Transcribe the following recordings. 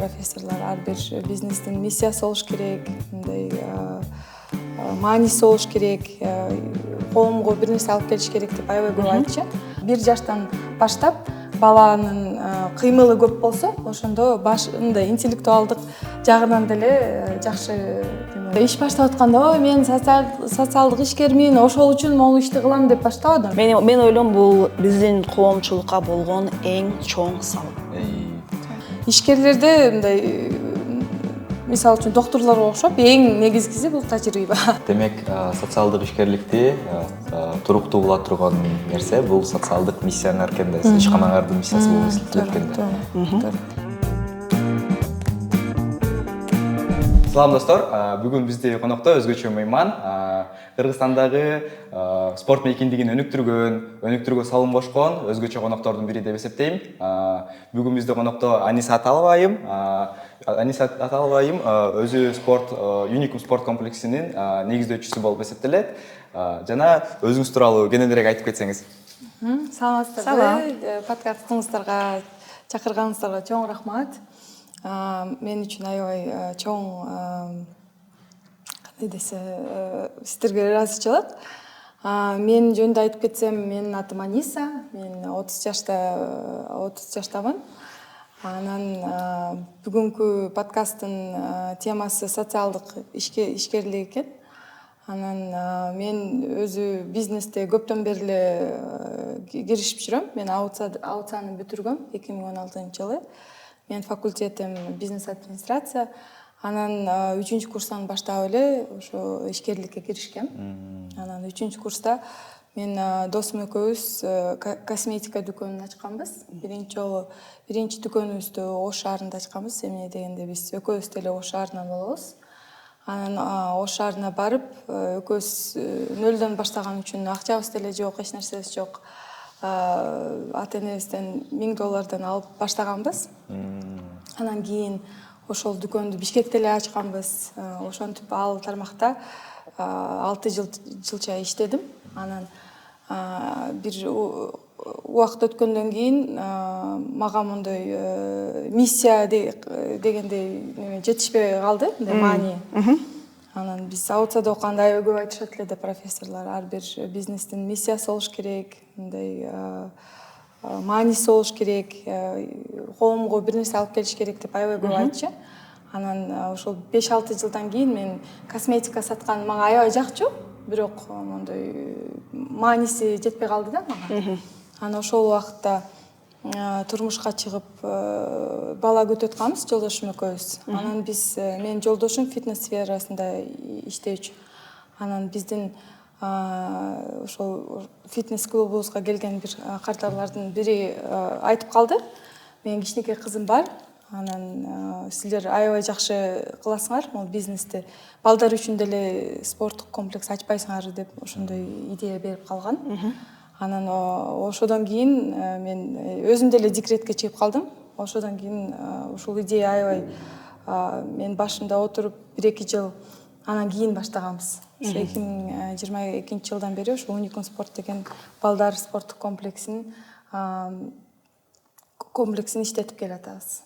профессорлар ар бир бизнестин миссиясы болуш керек, мындай мааниси болуш керек, коомго бир нерсе алып келиш керек деп аябай көп айтышат. 1 жаштан баштап баланын кыймылы көп болсо, ошондо мындай интеллектуалдык жагынан деле жакшы иш баштап атканда, мен социалдык ишкермин, ошол үчүн могу ишти кылам деп баштабадым. Мен ойлойм, бул биздин коомчулукка болгон эң чоң салым. Ишкерлерде мындай мисалы үчүн доктурларга окшоп эң негизгиси бул тажрыйба. Демек, социалдык ишкерликти туруктуу кыла турган нерсе бул социалдык миссияңар экен да, ишканаңардын миссиясы болуп эсептелет экен да. Салам достор, бүгүн бизде конокто өзгөчө мейман, Кыргызстандагы спорт мейкиндигин өнүктүрүүгө салым кошкон өзгөчө коноктордун бири деп эсептейм. Бүгүн бизде конокто Аниса Аталова айым өзү Unicum спорт комплексинин негиздөөчүсү болуп эсептелет. Жана өзүңүз тууралуу кененирээк айтып кетсеңиз. Саламатсызбы? Подкастыңыздарга чакырганыңыздарга чоң рахмат. Мен үчүн аябай чоң кандай десе сиздерге ыраазычылык. Мен жөнүндө айтып кетсем, менин атым Аниса, мен 30 жаштамын. Анан бүгүнкү подкасттын темасы социалдык ишкерлик экен. Анан мен өзү бизнесте көптөн бери эле киришип жүрөм. Мен аутсаны бүтүргөм 2016-жылы. Мен факультетим бизнес администрация. Анан 3-курстан баштап эле ошо ишкерликке киришкем. Анан 3-курста мен досум экөөбүз косметика дүкөнүн ачканбыз. Биринчи дүкөнүбүздү Ош шаарында ачканбыз. Эмне дегенде биз экөөбүз деле Ош шаарынан болобуз. Анан Ош шаарына барып, экөөбүз нөлдөн баштаган үчүн акчабыз деле жок, эч нерсебиз жок. Ата-энебизден $1000 алып баштаганбыз. Анан кийин ошол дүкөндү Бишкекте эле ачканбыз. Ошентип ал тармакта 6 жылча иштедим. Анан бир убакыт өткөндөн кийин мага мондой миссия дегендей жетишпей калды, мындай маани. Анан биз аутсада окуганда аябай көп айтышат эле да профессорлор, ар бир бизнестин миссиясы болуш керек, мындай мааниси болуш керек, коомго бир нерсе алып келиш керек деп аябай көп айтышат. Анан ошол 5-6 жылдан кийин мен косметика саткан мага аябай жакчу, бирок мондой мааниси жетпей калды да мага. Анан ошол убакытта турмушка чыгып бала күтүп атканбыз жолдошум экөөбүз. Анан менин жолдошум фитнес сферасында иштөөчү. Анан биздин ошол фитнес клубубузга келген бир кардарлардын бири айтып калды: "Менин кичинекей кызым бар. Анан силер аябай жакшы кыласыңар могу бизнести. Балдар үчүн деле спорттук комплекс ачпайсыңар" деп ошондой идея берип калган. Анан ошодон кийин мен өзүм деле декретке чыгып калдым. Ошодон кийин ушул идея аябай мен башында отуруп 1-2 жыл анан кийин баштаганбыз. Ошо 2022-жылдан бери ошо Unicum спорт деген балдар спорттук комплексин иштетип келатабыз.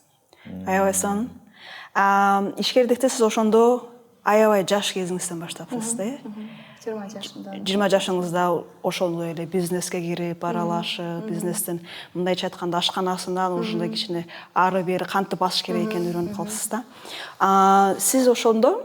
Аябай сонун. Ишкерликти сиз ошондо аябай жаш кезиңизден баштапсыз да? 20 жашымда. 20 жашыңызда ошондой эле бизнеске кирип, аралашып, бизнестин мындайча айтканда ашканасынан ушундай кичине ары бери кантип басыш керек экенин үйрөнүп калыпсыз да. Сиз ошондо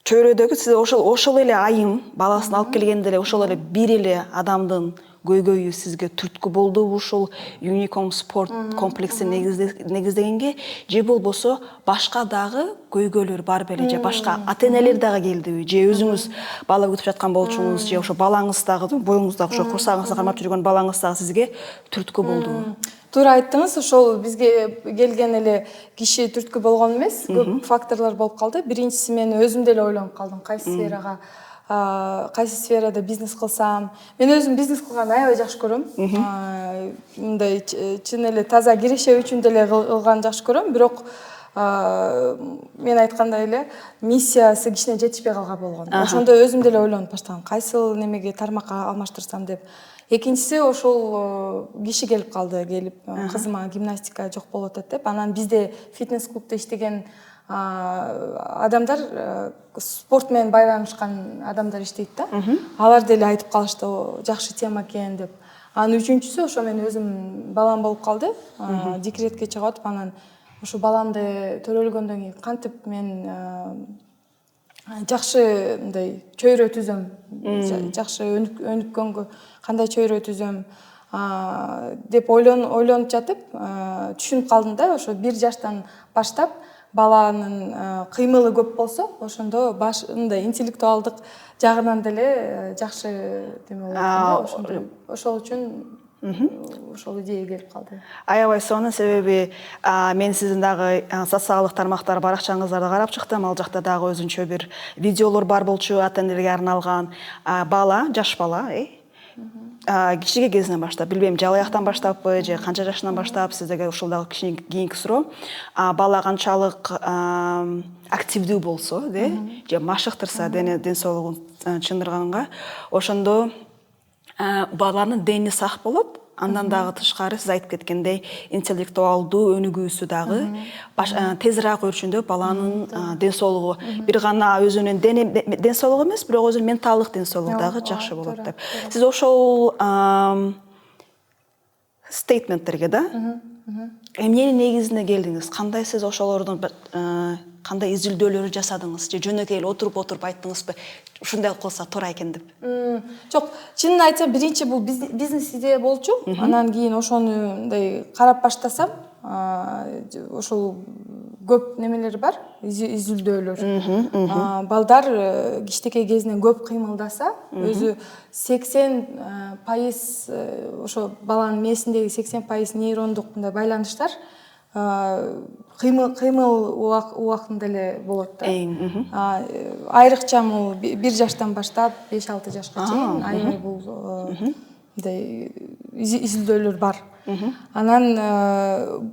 чөйрөдөгү сиз ошол эле айым баласын алып келгенде эле ошол эле бир эле адамдын көйгөйү сизге түрткү болдубу ушул Unicum спорт комплексин негиздегенге, же болбосо башка дагы көйгөйлөр бар беле, же башка ата-энелер дагы келдиби, же өзүңүз бала күтүп жаткан болчуңуз, же ошо балаңыз дагы, боюңуздагы ошо курсагыңызда кармап жүргөн балаңыз дагы сизге түрткү болдубу? Туура айттыңыз, ошол бизге келген эле киши түрткү болгон эмес, көп факторлор болуп калды. Биринчиси мен өзүм деле ойлонуп калдым, кайсы сферада бизнес кылсам. Мен өзүм бизнес кылганды аябай жакшы көрөм. Мындай чын эле таза киреше үчүн деле кылганды жакшы көрөм, бирок мен айткандай эле миссиясы кичине жетишпей калган болгон. Ошондо өзүм деле ойлонуп баштагам, кайсыл немеге тармакка алмаштырсам деп. Экинчиси ошол киши келип калды, кызыма гимнастика жок болуп атат деп. Анан бизде фитнес-клубда иштеген адамдар, спорт менен байланышкан адамдар иштейт да. Алар деле айтып калышты, жакшы тема экен деп. Анын үчүнчүсү ошо мен өзүм балам болуп калды. Декретке чыгып атып, анан ошо баламды төрөлгөндөн кийин кантип мен жакшы мындай чөйрө түзөм, жакшы өнүккөнгө кандай чөйрө түзөм деп ойлонуп жатып, түшүнүп калдым да, ошо 1 жаштан баштап баланын кыймылы көп болсо, ошондо мындай интеллектуалдык жагынан деле жакшы деме болот да. Ошол үчүн ошол идея келип калды. Аябай сонун, себеби мен сиздин дагы социалдык тармактар баракчаңыздарды карап чыктым. Ал жакта дагы өзүнчө бир видеолор бар болчу, ата-энелерге арналган. Бала, жаш бала, кичине кезинен баштап, билбейм, жалаяктан баштаппы же канча жашынан баштап, сиздерге ушул дагы кичине кийинки суроо. Бала канчалык активдүү болсо, же машыктырса, ден соолугун чындырганга, ошондо баланын дени сак болот. Андан дагы тышкары, сиз айтып кеткендей, интеллектуалдуу өнүгүүсү дагы тезирээк өрчүндөп, баланын ден соолугу бир гана өзүнүн ден соолугу эмес, бирок өзүнүн менталдык ден соолугу дагы жакшы болот деп. Сиз ошол стейтменттерге да эмненин негизинде келдиңиз? Кандай сиз ошолордун кандай изилдөөлөрү жасадыңыз? Же жөнөкөй эле отуруп айттыңызбы? Ушундай кылса туура экен деп. Жок, чынын айтсам, биринчи бул бизнес идея болчу. Анан кийин ошону мындай карап баштасам, ошол көп немелер бар, изилдөөлөр. Балдар кичинекей кезинен көп кыймылдаса, өзү 80% ошо баланын мээсиндеги 80% нейрондук мындай байланыштар кыймыл убактында эле болот да. Айрыкча бул 1 жаштан баштап 5-6 жашка чейин аябай бул мындай изилдөөлөр бар. Анан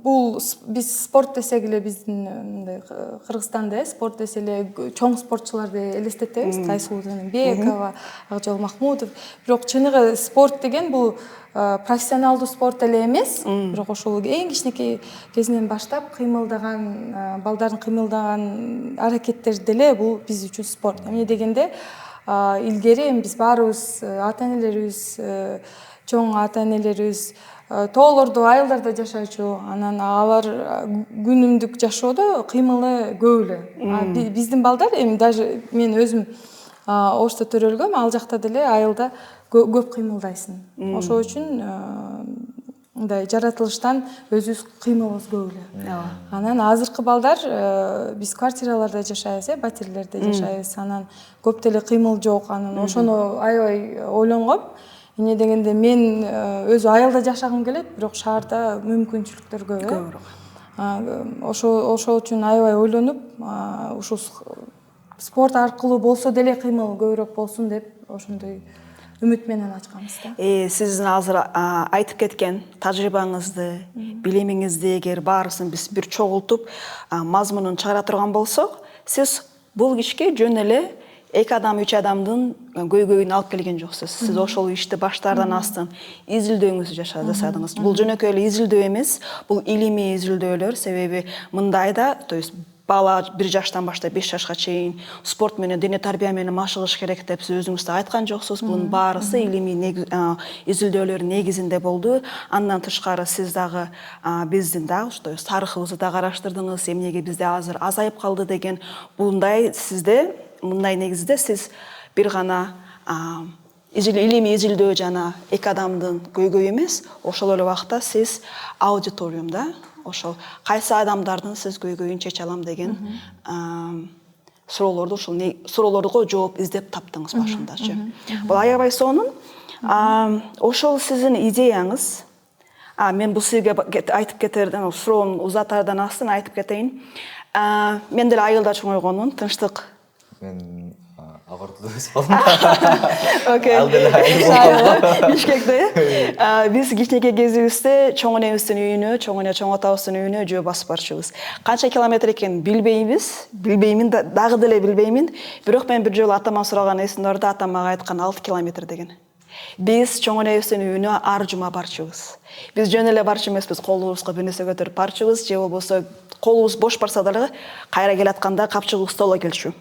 бул биз спорт десек эле, биздин мындай Кыргызстанда спорт десе эле чоң спортчуларды элестетебиз. Тайсулуу Бекова, Акжол Махмудов. Бирок чыныгы спорт деген бул профессионалдуу спорт эле эмес, бирок ошол эң кичинекей кезинен баштап кыймылдаган, балдардын кыймылдаган аракеттери деле бул биз үчүн спорт. Эмне дегенде, илгери биз баарыбыз ата-энелерибиз, чоң ата-энелерибиз тоолордо, айылдарда жашачу, анан алар күнүмдүк жашоодо кыймылы көп эле. Биздин балдар, эми даже мен өзүм Ошто төрөлгөм, ал жакта деле айылда көп кыймылдайсың. Ошол үчүн мындай жаратылыштан өзүбүз кыймылыбыз көп эле. Анан азыркы балдар, биз квартираларда жашайбыз, батирлерде жашайбыз. Анан көп деле кыймыл жок. Анан ошону аябай ойлонгом. Эмне дегенде мен өзү айылда жашагым келет, бирок шаарда мүмкүнчүлүктөр көп. Ошол үчүн аябай ойлонуп, ушул спорт аркылуу болсо деле кыймыл көбүрөөк болсун деп ошондой үмүт менен ачканбыз да. Сиздин азыр айтып кеткен тажрыйбаңызды, билимиңизди эгер баарысын биз бир чогултуп, мазмунун чыгара турган болсок, сиз бул ишке жөн эле 2 адам, 3 адамдын көйгөйүн алып келген жоксуз. Сиз ошол ишти баштардан астын изилдөөңүздү жасадыңыз. Бул жөнөкөй эле изилдөө эмес, бул илимий изилдөөлөр, себеби мындайда, то есть бала 1 жаштан баштап 5 жашка чейин спорт менен, дене тарбия менен машыгыш керек деп сиз өзүңүз да айткан жоксуз. Бунун баарысы илимий изилдөөлөр негизинде болду. Андан тышкары сиз дагы биздин дагы ошто тарыхыбызды да караштырдыңыз. Эмнеге бизде азыр азайып калды деген мындай негизде сиз бир гана илимий изилдөө жана 2 адамдын көйгөйү эмес, ошол эле убакта сиз аудиториумда ошол кайсы адамдардын сиз көйгөйүн чече алам деген суроолорго жооп издеп таптыңыз башындачы. Бул аябай сонун. Ошол сиздин идеяңыз. Мен бул сизге айтып кетерден, суроонун узатардан астын айтып кетейин. Мен деле айылда чоңойгонмун, тынчтык. Мен Агырды дебес болдум. Окей. Ал деле Бишкекте биз кичинекей кезибизде чоң энебиздин үйүнө, чоң атабыздын үйүнө жөө басып барчубуз. Канча километр экенин билбеймин, дагы деле билбеймин. Бирок мен бир жолу атаман сураган эсимде бар да, атам мага айткан 6 километр деген. Биз чоң энебиздин үйүнө ар жума барчубуз. Биз жөн эле барчу эмеспиз, колубузга бир нерсе көтөрүп барчубуз, же болбосо колубуз бош барса дагы кайра келатканда капчыгыбыз толо келчү.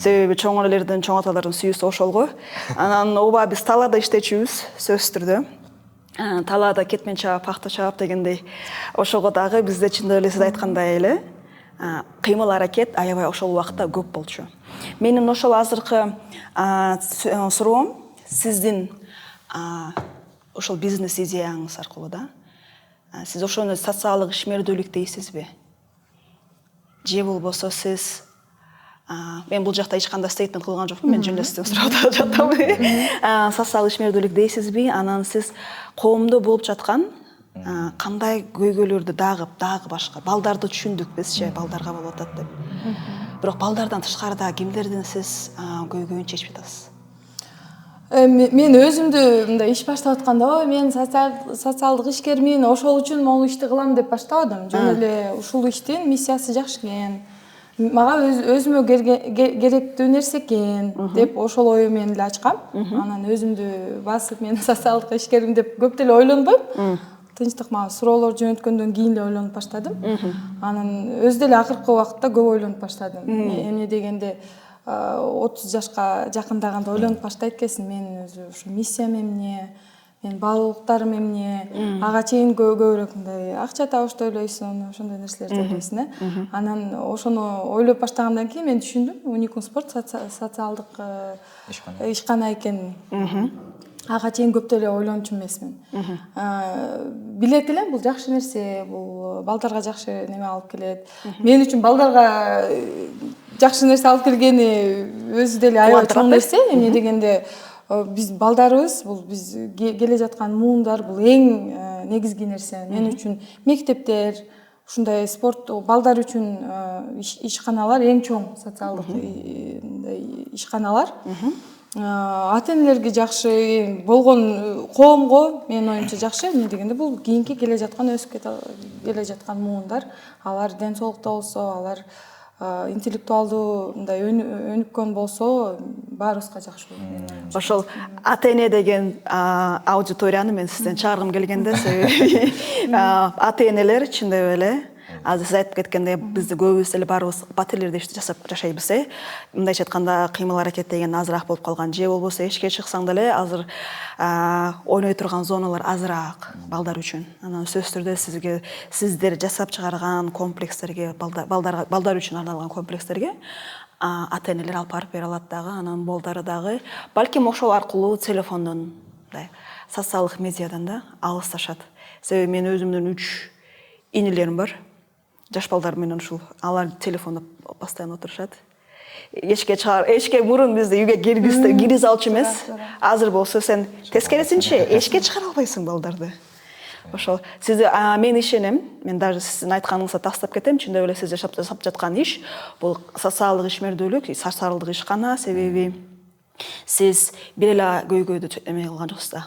Себеби чоң энелердин, чоң аталардын сүйүүсү ошол го. Анан ооба биз талаада иштечүбүз, сөзсүз түрдө. Талаада кетмен чаап, пахта чаап дегендей. Ошого дагы бизде чындап эле сиз айткандай эле кыймыл аракет аябай ошол убакта көп болчу. Менин ошол азыркы суроом сиздин ошол бизнес идеяңыз аркылуу да. Сиз ошону социалдык ишмердүүлүк дейсизби? Же болбосо сиз мен бул жакта эч кандай стейтмент кылган жокмун, мен жөн эле сизден сурап жатам. Социалдык ишмердүүлүк дейсизби? Анан сиз коомдо болуп жаткан кандай көйгөйлөрдү дагы башка балдарды түшүндүк биз, балдарга болуп атат деп. Бирок балдардан тышкарыда кимдердин сиз көйгөйүн чечип жатасыз? Мен өзүмдү мындай иш баштап атканда, мен социалдык ишкермин, ошол үчүн могу ишти кылам деп баштабадым. Жөн эле ушул иштин миссиясы жакшы экен. Мага өзүмө керектүү нерсе экен деп ошол ою мен эле ачкам. Анан өзүмдү басып мен социалдык ишкермин деп көп деле ойлонбойм. Тынчтык мага суроолор жөнөткөндөн кийин эле ойлонуп баштадым. Анан өз деле акыркы убакытта көп ойлонуп баштадым. Эмне дегенде 30 жашка жакындаганда ойлонуп баштайт экенсиң, мен өзү ушу миссиям эмне, мен баалуулуктарым эмне, ага чейин көбүрөөк мындай акча табышты ойлойсуң, ошондой нерселерди ойлойсуң. Анан ошону ойлоп баштагандан кийин мен түшүндүм, Unicom Sport социалдык ишкана экенин. Ага чейин көп деле ойлончу эмесмин. Билет элем, бул жакшы нерсе, бул балдарга жакшы неме алып келет. Мен үчүн балдарга жакшы нерсе алып келгени өзү деле аябай чоң нерсе. Эмне дегенде биз балдарыбыз, бул биз келе жаткан муундар, бул эң негизги нерсе. Мен үчүн мектептер, ушундай спорт балдар үчүн ишканалар эң чоң социалдык ишканалар. Ата-энелерге жакшы болгон коомго менин оюмча жакшы. Эмне дегенде бул кийинки келе жаткан өсүп келе жаткан муундар, алар ден соолукта болсо, алар интеллектуалдуу мындай өнүккөн болсо, баарыбызга жакшы болот. Ошол ата-эне деген аудиторияны мен сизден чыгаргым келгенде, себеби ата-энелер чындап эле азыр сиз айтып кеткендей, бизде көбүбүз эле баарыбыз батирлерде ишти жасап жашайбыз. Мындайча айтканда кыймыл аракет деген азыраак болуп калган. Же болбосо эшикке чыксаң деле азыр ойной турган зоналар азыраак балдар үчүн. Анан сөзсүз түрдө сиздер жасап чыгарган комплекстерге, балдар үчүн арналган комплекстерге ата-энелер алып барып бере алат дагы, анан балдары дагы балким ошол аркылуу телефондон, социалдык медиадан да алысташат. Себеби мен өзүмдүн 3 инилерим бар. Жаш балдар менен ушул алар телефонда постоянно отурушат. Эшикке мурун бизди үйгө киргиз алчу эмес. Азыр болсо сен тескерисинчи эшикке чыгара албайсың балдарды. Ошол сиз мен ишенем, мен даже сиздин айтканыңызды тастап кетем, чындап эле сиз жашап жаткан иш бул социалдык ишмердүүлүк, социалдык ишкана, себеби сиз бир эле көйгөйдү эме кылган жоксуз да.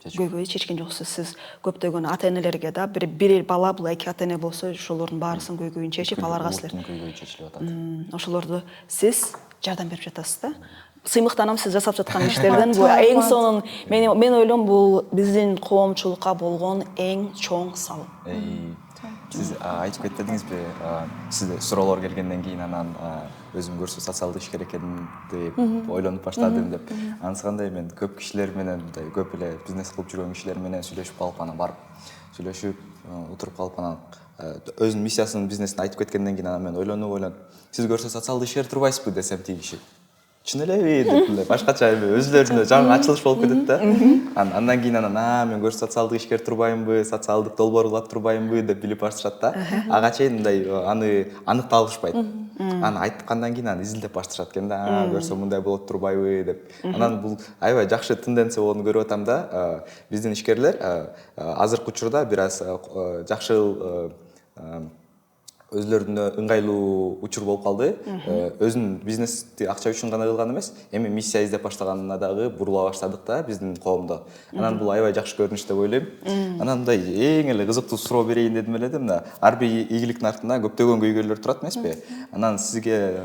Көйгөйдү чечкен жоксуз. Сиз көптөгөн ата-энелерге да бир бала, бул 2 ата-эне болсо, ошолордун баарысынын көйгөйүн чечип, аларга силер көйгөй чечилип атат. Ошолорду сиз жардам берип жатасыз да. Сыймыктанам сиз жасап жаткан иштерден. Бул эң сонун, мен ойлойм, бул биздин коомчулукка болгон эң чоң салым. Сиз айтып кеттиңизби, сизде суроолор келгенден кийин анан өзүм көрсө социалдык ишкер экенин деп ойлонуп баштадым деп. Анысыкандай мен көп кишилер менен, көп эле бизнес кылып жүргөн кишилер менен сүйлөшүп калып, анан барып сүйлөшүп, отуруп калып, анан өзүнүн миссиясын, бизнесин айтып кеткенден кийин анан мен ойлонуп, сиз көрсө социалдык ишкер турбайсызбы десем, тиги киши чын элеби деп мындай башкача өзүлөрүнө жаңы ачылыш болуп кетет да. Андан кийин мен көрсө социалдык ишкер турбаймынбы, социалдык долбоор кылып турбаймынбы деп билип башташат да. Ага чейин мындай аны аныкталышпайт. Аны айткандан кийин аны изилдеп башташат экен да. Көрсө мындай болот турбайбы деп. Анан бул аябай жакшы тенденция болгонун көрүп атам да. Биздин ишкерлер азыркы учурда бир аз жакшы өзлөрүнө ыңгайлуу учур болуп калды. Өзүнүн бизнести акча үчүн гана кылган эмес, эми миссия издеп баштаганына дагы бурула баштадык да биздин коомдо. Анан бул аябай жакшы көрүнүш деп ойлойм. Анан мындай эң эле кызыктуу суроо берейин дедим эле да, мына ар бир ийгиликтин артында көптөгөн көйгөйлөр турат эмеспи? Анан сизге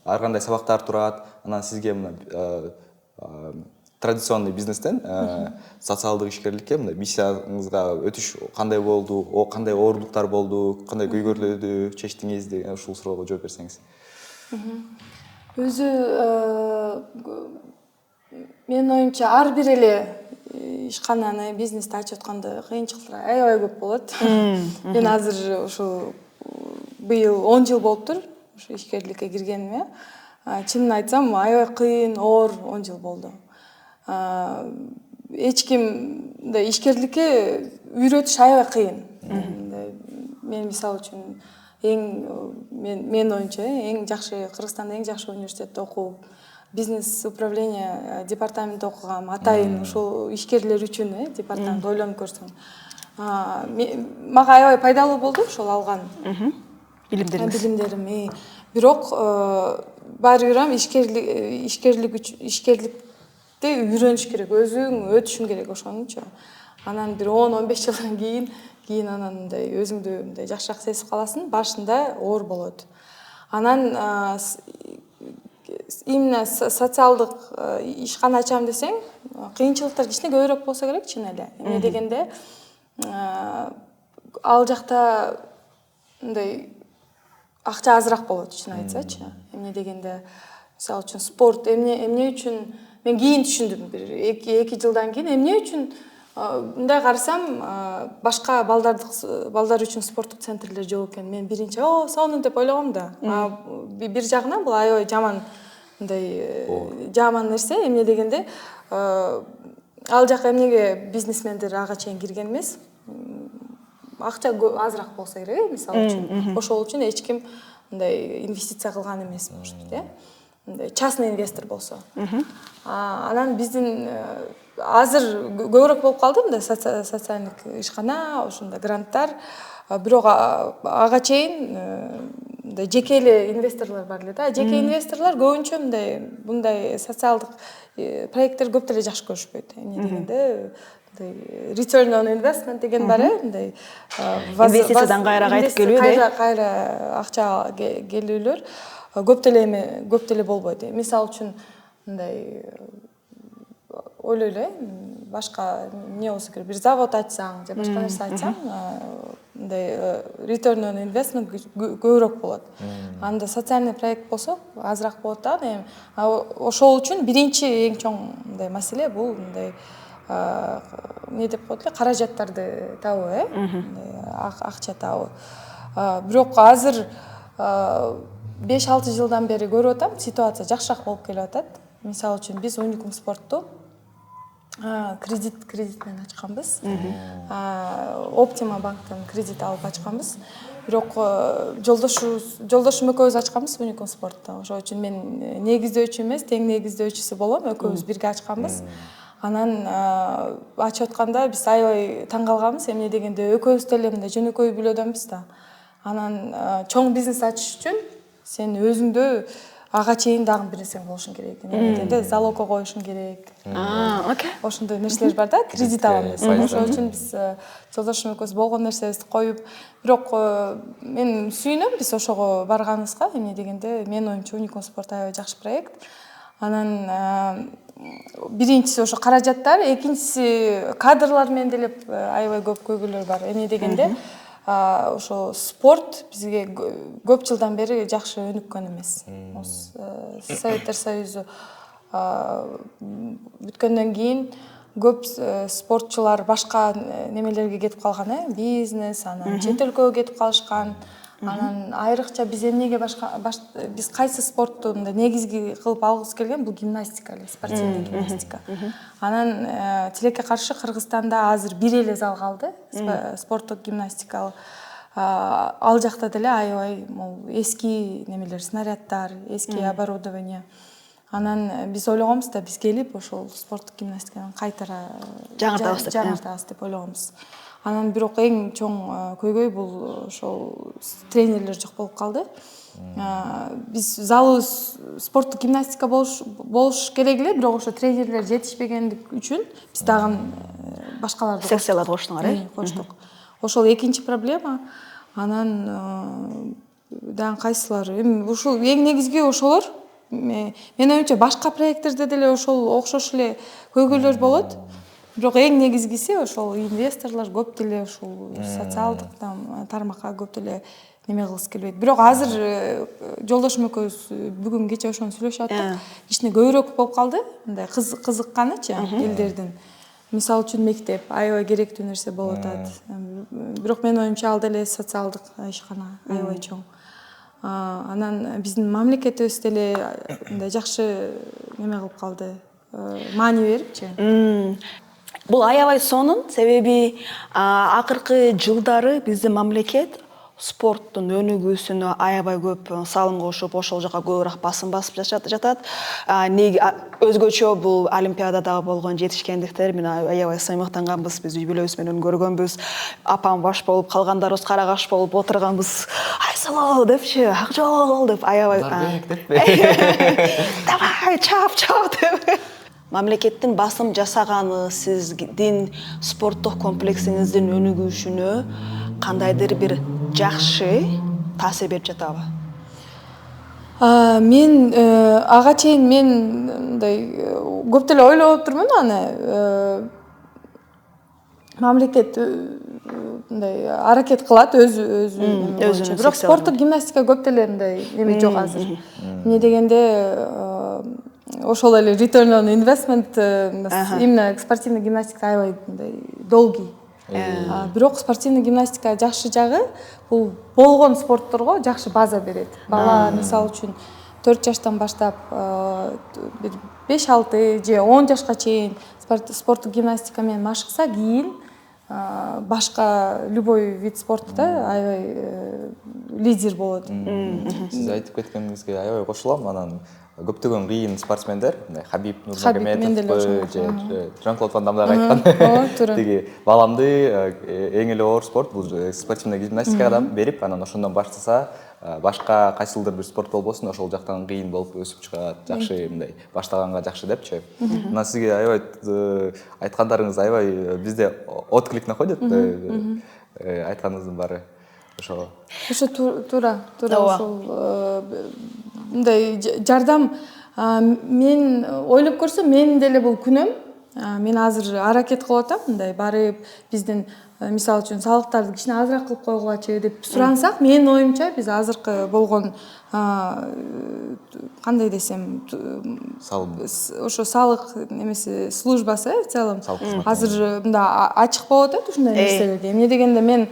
ар кандай сабактар турат, анан сизге мына традиционный бизнестен социалдык ишкерликке мындай миссияңызга өтүш кандай болду, кандай оорундуктар болду, кандай көйгөйлөрдү чечтиңиз деген ушул суроого жооп берсеңиз. Өзү менин оюмча ар бир эле ишкананы, бизнести ачып атканда кыйынчылыктар аябай көп болот. Мен азыр ушу быйыл 10 жыл болуптур ушу ишкерликке киргениме. Чынын айтсам, аябай кыйын, оор 10 жыл болду. Эч ким мындай ишкерликке үйрөтүш аябай кыйын. Мен мисалы үчүн менин оюмча эң жакшы Кыргызстанда эң жакшы университетте окуп, бизнес управление департаментте окугам. Атайын ушул ишкерлер үчүн департамент ойлонуп көрсөң. Мага аябай пайдалуу болду ошол алган билимдерим. Бирок баары бир ишкерликти үйрөнүш керек, өзүң өтүшүң керек ошонучу. Анан бир 10-15 жылдан кийин анан мындай өзүңдү мындай жакшыраак сезип каласың, башында оор болот. Анан именно социалдык ишкана ачам десең, кыйынчылыктар кичине көбүрөөк болсо керек, чын эле. Эмне дегенде ал жакта мындай акча азыраак болот, чын айтсачы. Эмне дегенде, мисалы үчүн спорт эмне үчүн мен кийин түшүндүм, бир 2 жылдан кийин эмне үчүн мындай карасам башка балдар үчүн спорттук центрлер жок экен. Мен биринчи сонун деп ойлогом да. Бир жагынан бул аябай жаман нерсе. Эмне дегенде ал жака эмнеге бизнесмендер ага чейин кирген эмес? Акча азыраак болсо керек, мисалы үчүн. Ошол үчүн эч ким мындай инвестиция кылган эмес, может, мындай частный инвестор болсо. Анан биздин азыр көбүрөөк болуп калды мындай социалдык ишкана, ошондой гранттар. Бирок ага чейин мындай жеке эле инвесторлор бар эле да. Жеке инвесторлор көбүнчө мындай социалдык проекттер көп деле жакшы көрүшпөйт. Эмне дегенде return on investment деген бар, мындай инвестициядан кайра кайтып келүү, кайра акча келүүлөр көп деле болбойт. Мисалы үчүн мындай ойлойлу, башка эмне болсо керек, бир завод ачсаң же башка нерсе ачсаң, мындай return on investment көбүрөөк болот. Анда социальный проект болсо азыраак болот да. Ошол үчүн биринчи эң чоң мындай маселе бул мындай эмне деп коет эле, каражаттарды табуу, акча табуу. Бирок азыр 5-6 жылдан бери көрүп атам, ситуация жакшыраак болуп келип атат. Мисалы үчүн биз Unicum спортту кредит менен ачканбыз. Optima банктан кредит алып ачканбыз. Бирок жолдошум экөөбүз ачканбыз Unicum спортту. Ошол үчүн мен негиздөөчү эмес, тең негиздөөчүсү болом, экөөбүз бирге ачканбыз. Анан ачып атканда биз аябай таң калганбыз, эмне дегенде экөөбүз деле мындай жөнөкөй бүлөдөнбүз да. Анан чоң бизнес ачыш үчүн сен өзүңдө ага чейин дагы бир нерсең болушуң керек. Эмне дегенде залогко коюшуң керек. Ошондой нерселер бар да, кредит алам десең. Ошол үчүн биз жолдошум экөөбүз болгон нерсебизди коюп, бирок мен сүйүнөм биз ошого барганыбызга. Эмне дегенде менин оюмча Unicum спорт аябай жакшы проект. Анан биринчиси ошо каражаттар, экинчиси кадрлар менен деле аябай көп көйгөйлөр бар. Эмне дегенде ошо спорт бизге көп жылдан бери жакшы өнүккөн эмес. Советтер Союзу бүткөндөн кийин көп спортчулар башка немелерге кетип калган, бизнес, анан чет өлкөгө кетип калышкан. Анан айрыкча биз эмнеге биз кайсы спортту негизги кылып алгыбыз келген, бул гимнастика эле, спортивный гимнастика. Анан тилекке каршы Кыргызстанда азыр бир эле зал калды, спорттук гимнастикалык. Ал жакта деле аябай эски немелер, снаряддар, эски оборудование. Анан биз ойлогонбуз да, биз келип ошол спорттук гимнастиканы кайтара жаңыртабыз деп ойлогонбуз. Анан бирок эң чоң көйгөй бул ошол тренерлер жок болуп калды. Биз залыбыз спорттук гимнастика болуш керек эле, бирок ошо тренерлер жетишпегендик үчүн биз дагы башкаларды секцияларды коштуңар, коштук. Ошол экинчи проблема. Анан дагы кайсылары? Эми ушул эң негизги ошолор. Менин оюмча башка проекттерде деле ошол окшош эле көйгөйлөр болот. Бирок эң негизгиси ошол инвесторлор көп деле ушул социалдык тармакка көп деле неме кылгысы келбейт. Бирок азыр жолдошум экөөбүз бүгүн кече ошону сүйлөшүп аттык. Кичине көбүрөөк болуп калды. Мындай кызыкканычы элдердин. Мисалы үчүн мектеп аябай керектүү нерсе болуп атат. Бирок менин оюмча ал деле социалдык ишкана аябай чоң. Анан биздин мамлекетибиз деле мындай жакшы неме кылып калды. Маани берипчи. Бул аябай сонун, себеби акыркы жылдары биздин мамлекет спорттун өнүгүүсүнө аябай көп салым кошуп, ошол жака көбүрөөк басым басып жатат. Өзгөчө бул Олимпиададагы болгон жетишкендиктер мен аябай сыймыктанганбыз. Биз үй бүлөбүз менен көргөнбүз. Апам баш болуп, калгандарыбыз карагаш болуп отурганбыз. Айсылуу депчи, Акжол деп аябай. Давай, чап деп. Мамлекеттин басым жасаганы сиздин спорттук комплексиңиздин өнүгүшүнө кандайдыр бир жакшы таасир берип жатабы? Мен ага чейин мындай көп деле ойлоп турмун аны. Мамлекет мындай аракет кылат өзүнүн. Бирок спорттук гимнастика көп деле мындай эме жок азыр. Эмне дегенде ошол эле return on investment именно спортивный гимнастика аябай мындай долгий. Бирок спортивный гимнастика жакшы жагы бул болгон спортторго жакшы база берет. Бала мисалы үчүн 4 жаштан баштап бир 5-6 же 10 жашка чейин спорттук гимнастика менен машыкса, кийин башка любой вид спортта аябай лидер болот. Сиз айтып кеткениңизге аябай кошулам. Анан көптөгөн кыйын спортсмендер, Хабиб Нурмагомедов же Жан-Клод Ван Дамдагы айткан тиги баламды эң эле оор спорт бул спортивный гимнастикадан берип, анан ошондон баштаса башка кайсылдыр бир спорт болбосун, ошол жактан кыйын болуп өсүп чыгат, жакшы мындай баштаганга жакшы депчи. Мына сизге аябай айткандарыңыз аябай бизде отклик находит, айтканыңыздын баары ошого. Ошо туура ошол мындай жардам мен ойлоп көрсөм, менин деле бул күнөм. Мен азыр аракет кылып атам, мындай барып биздин мисалы үчүн салыктарды кичине азыраак кылып койгулачы деп сурансак, менин оюмча биз азыркы болгон кандай десем, ошо салык немеси службасы в целом азыр мындай ачык болуп атат ушундай нерселерге. Эмне дегенде мен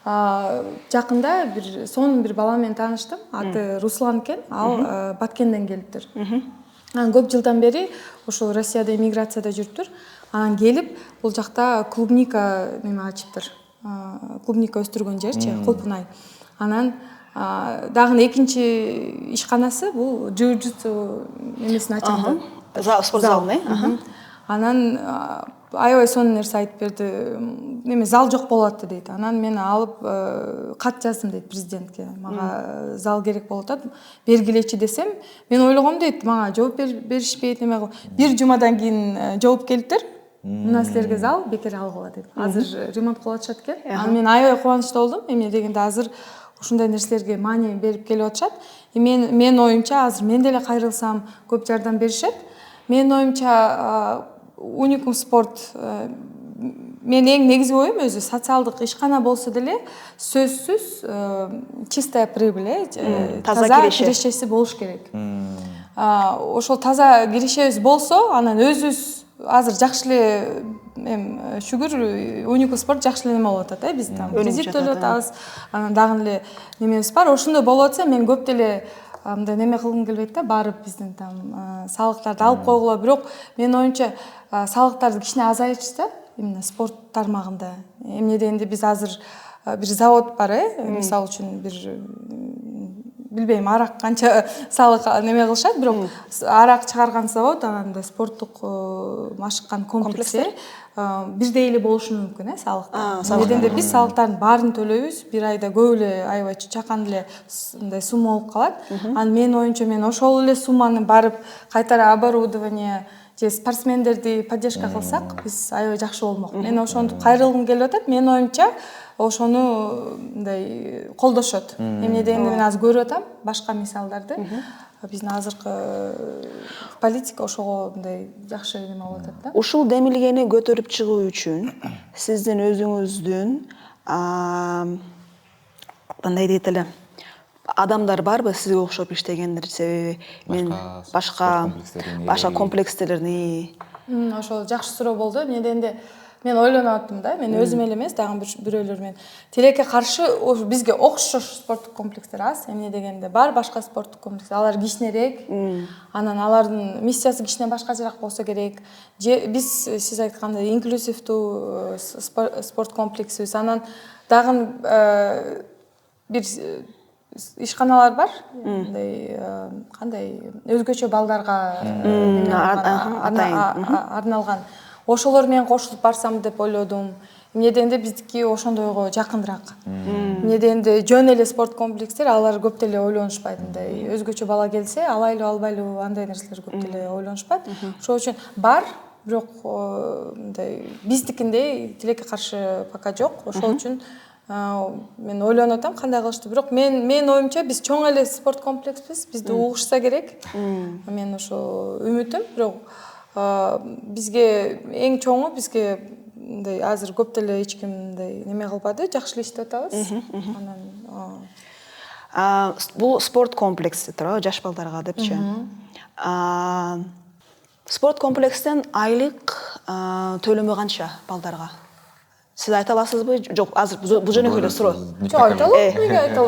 жакында бир сонун бир бала менен тааныштым. Аты Руслан экен. Ал Баткенден келиптир. Анан көп жылдан бери ошол Россияда эмиграцияда жүрүптүр. Анан келип бул жакта клубника неме ачыптыр. Клубника өстүргөн жерчи, Кулпунай. Анан дагы экинчи ишканасы бул джиу-джитсу немесин ачкан. Спорт залын, Анан аябай сонун нерсе айтып берди. Неме зал жок болот дейт. Анан мен алып кат жаздым дейт президентке. Мага зал керек болуп атат. Бергилечи десем, мен ойлогом дейт, мага жооп беришпейт, неме бир жумадан кийин жооп келиптир. Мына силерге зал бекер алгыла деп. Азыр ремонт кылып атышат экен. Анан мен аябай кубанычтуу болдум. Эмне дегенде азыр ушундай нерселерге маани берип келип атышат. Мен оюмча азыр мен деле кайрылсам көп жардам беришет. Менин оюмча Уникум спорт мен эң негизги оюм өзү социалдык ишкана болсо деле сөзсүз чистая прибыль, таза кирешеси болуш керек. Ошол таза кирешебиз болсо, анан өзүбүз азыр жакшы эле шүгүр Уникум спорт жакшы эле неме болуп атат, биз там визит төлөп атабыз. Анан дагы эле немебиз бар. Ошондой болуп атса, мен көп деле мындай неме кылгым келбейт да, барып биздин там салыктарды алып койгула. Бирок менин оюмча салыктарды кичине азайтышса, именно спорт тармагында. Эмне дегенде биз азыр бир завод бар, мисалы үчүн билбейм арак канча салык неме кылышат, бирок арак чыгарган завод анан спорттук машыккан комплекстер бирдей эле болушу мүмкүн салыктар. Неден де биз салыктардын баарын төлөйбүз, бир айда көп эле аябай чакан эле мындай сумма болуп калат. Анан менин оюмча мен ошол эле сумманы барып кайтара оборудование же спортсмендерди поддержка кылсак, биз аябай жакшы болмок. Мен ошону кайрылгым келип атат. Менин оюмча ошону мындай колдошот. Эмне дегенде мен азыр көрүп атам башка мисалдарды. Биздин азыркы политика ошого мындай жакшы неме болуп атат да. Ушул демилгени көтөрүп чыгуу үчүн сиздин өзүңүздүн кандай дейт эле адамдар барбы сизге окшоп иштегендер? Себеби мен башка комплекстердин ошол жакшы суроо болду. Эмне дегенде мен ойлонуп аттым да, мен өзүм эле эмес, дагы бирөөлөр мен тилекке каршы бизге окшош спорттук комплекстер аз. Эмне дегенде бар башка спорттук комплекстер, алар кичинерээк, анан алардын миссиясы кичине башкачараак болсо керек. Биз сиз айткандай инклюзивдүү спорт комплексибиз. Анан дагы бир ишканалар бар, мындай кандай өзгөчө балдарга арналган. Ошолор менен кошулуп барсам деп ойлодум. Эмне дегенде биздики ошондойго жакыныраак. Эмне дегенде жөн эле спорт комплекстер алар көп деле ойлонушпайт. Мындай өзгөчө бала келсе, алайлы албайлы андай нерселер көп деле ойлонушпайт. Ошол үчүн бар, бирок мындай биздикиндей тилекке каршы пока жок. Ошол үчүн мен ойлонуп атам кандай кылышты. Бирок мен оюмча биз чоң эле спорт комплекспиз, бизди угушса керек. Мен ошо үмүтүм, бирок бизге эң чоңу бизге мындай азыр көп деле эч ким мындай неме кылбады, жакшы эле иштеп атабыз. Анан бул спорт комплекси турабы, жаш балдарга депчи. Спорт комплекстен айлык төлөмү канча балдарга? Сиз айта аласызбы? Жок, азыр бул жөнөкөй эле суроо. Жок, айта алам, эмне айта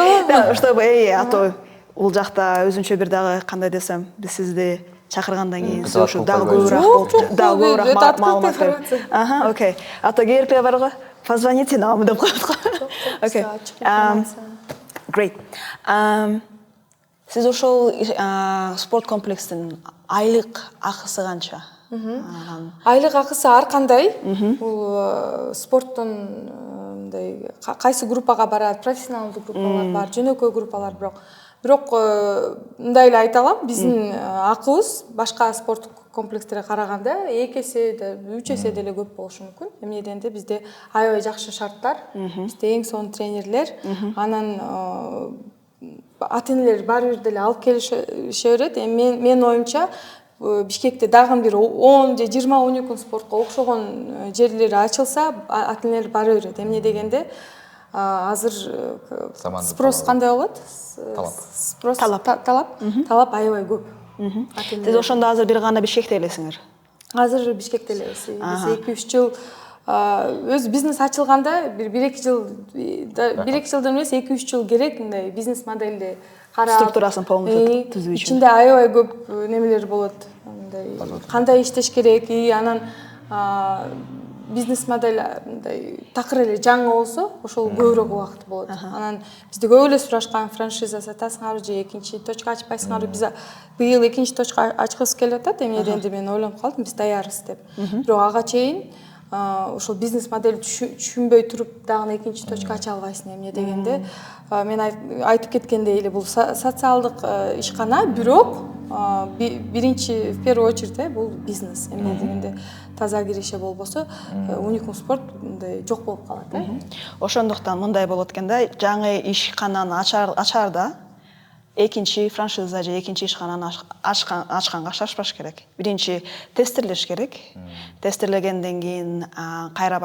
алам? Чтобы а то бул жакта өзүнчө бир дагы кандай десем, биз сизди чакыргандан кийин сиз ушу дагы көбүрөөк маалымат берип. Окей. А то келип барго, позвоните нам деп коет го. Окей. Great. Сиз ошол спорт комплекстин айлык акысы канча? Айлык акысы ар кандай. Бул спорттун мындай кайсы группага барат, профессионалдуу группалар бар, жөнөкөй группалар, бирок мындай эле айта алам, биздин акыбыз башка спорттук комплекстерге караганда 2 эсе, 3 эсе деле көп болушу мүмкүн. Эмне дегенде бизде аябай жакшы шарттар, бизде эң сонун тренерлер, анан ата-энелер баары бир деле алып келише берет. Мен оюмча Бишкекте дагы бир 10 же 20 уникум спортко окшогон жерлери ачылса, ата-энелер бара берет. Эмне дегенде азыр спрос кандай болот? Талап аябай көп. Сиз ошондо азыр бир гана Бишкекте элесиңер? Азыр Бишкекте элебиз. Биз 2-3 жыл өз бизнес ачылганда бир 1-2 жыл, 1-2 жылдан эмес 2-3 жыл керек мындай бизнес модельди карап, структурасын полностью түзүү үчүн. Ичинде аябай көп немелер болот. Мындай кандай иштеш керек, анан бизнес модель мындай такыр эле жаңы болсо, ошол көбүрөөк убакыт болот. Анан бизде көп эле сурашкан, франшиза сатасыңарбы же экинчи точка ачпайсыңарбы? Биз быйыл экинчи точка ачкыбыз келип атат. Эмне дегенде мен ойлонуп калдым, биз даярбыз деп. Бирок ага чейин ошол бизнес модель түшүнбөй туруп дагы экинчи точка ача албайсың. Эмне дегенде мен айтып кеткендей эле бул социалдык ишкана, бирок биринчи в первую очередь бул бизнес. Эмне дегенде таза киреше болбосо уникум спорт мындай жок болуп калат. Ошондуктан мындай болот экен да, жаңы ишкананы ачарда экинчи франшиза же экинчи ишкананы ачканга шашпаш керек. Биринчи тестирлеш керек. Тестирлегенден кийин кайра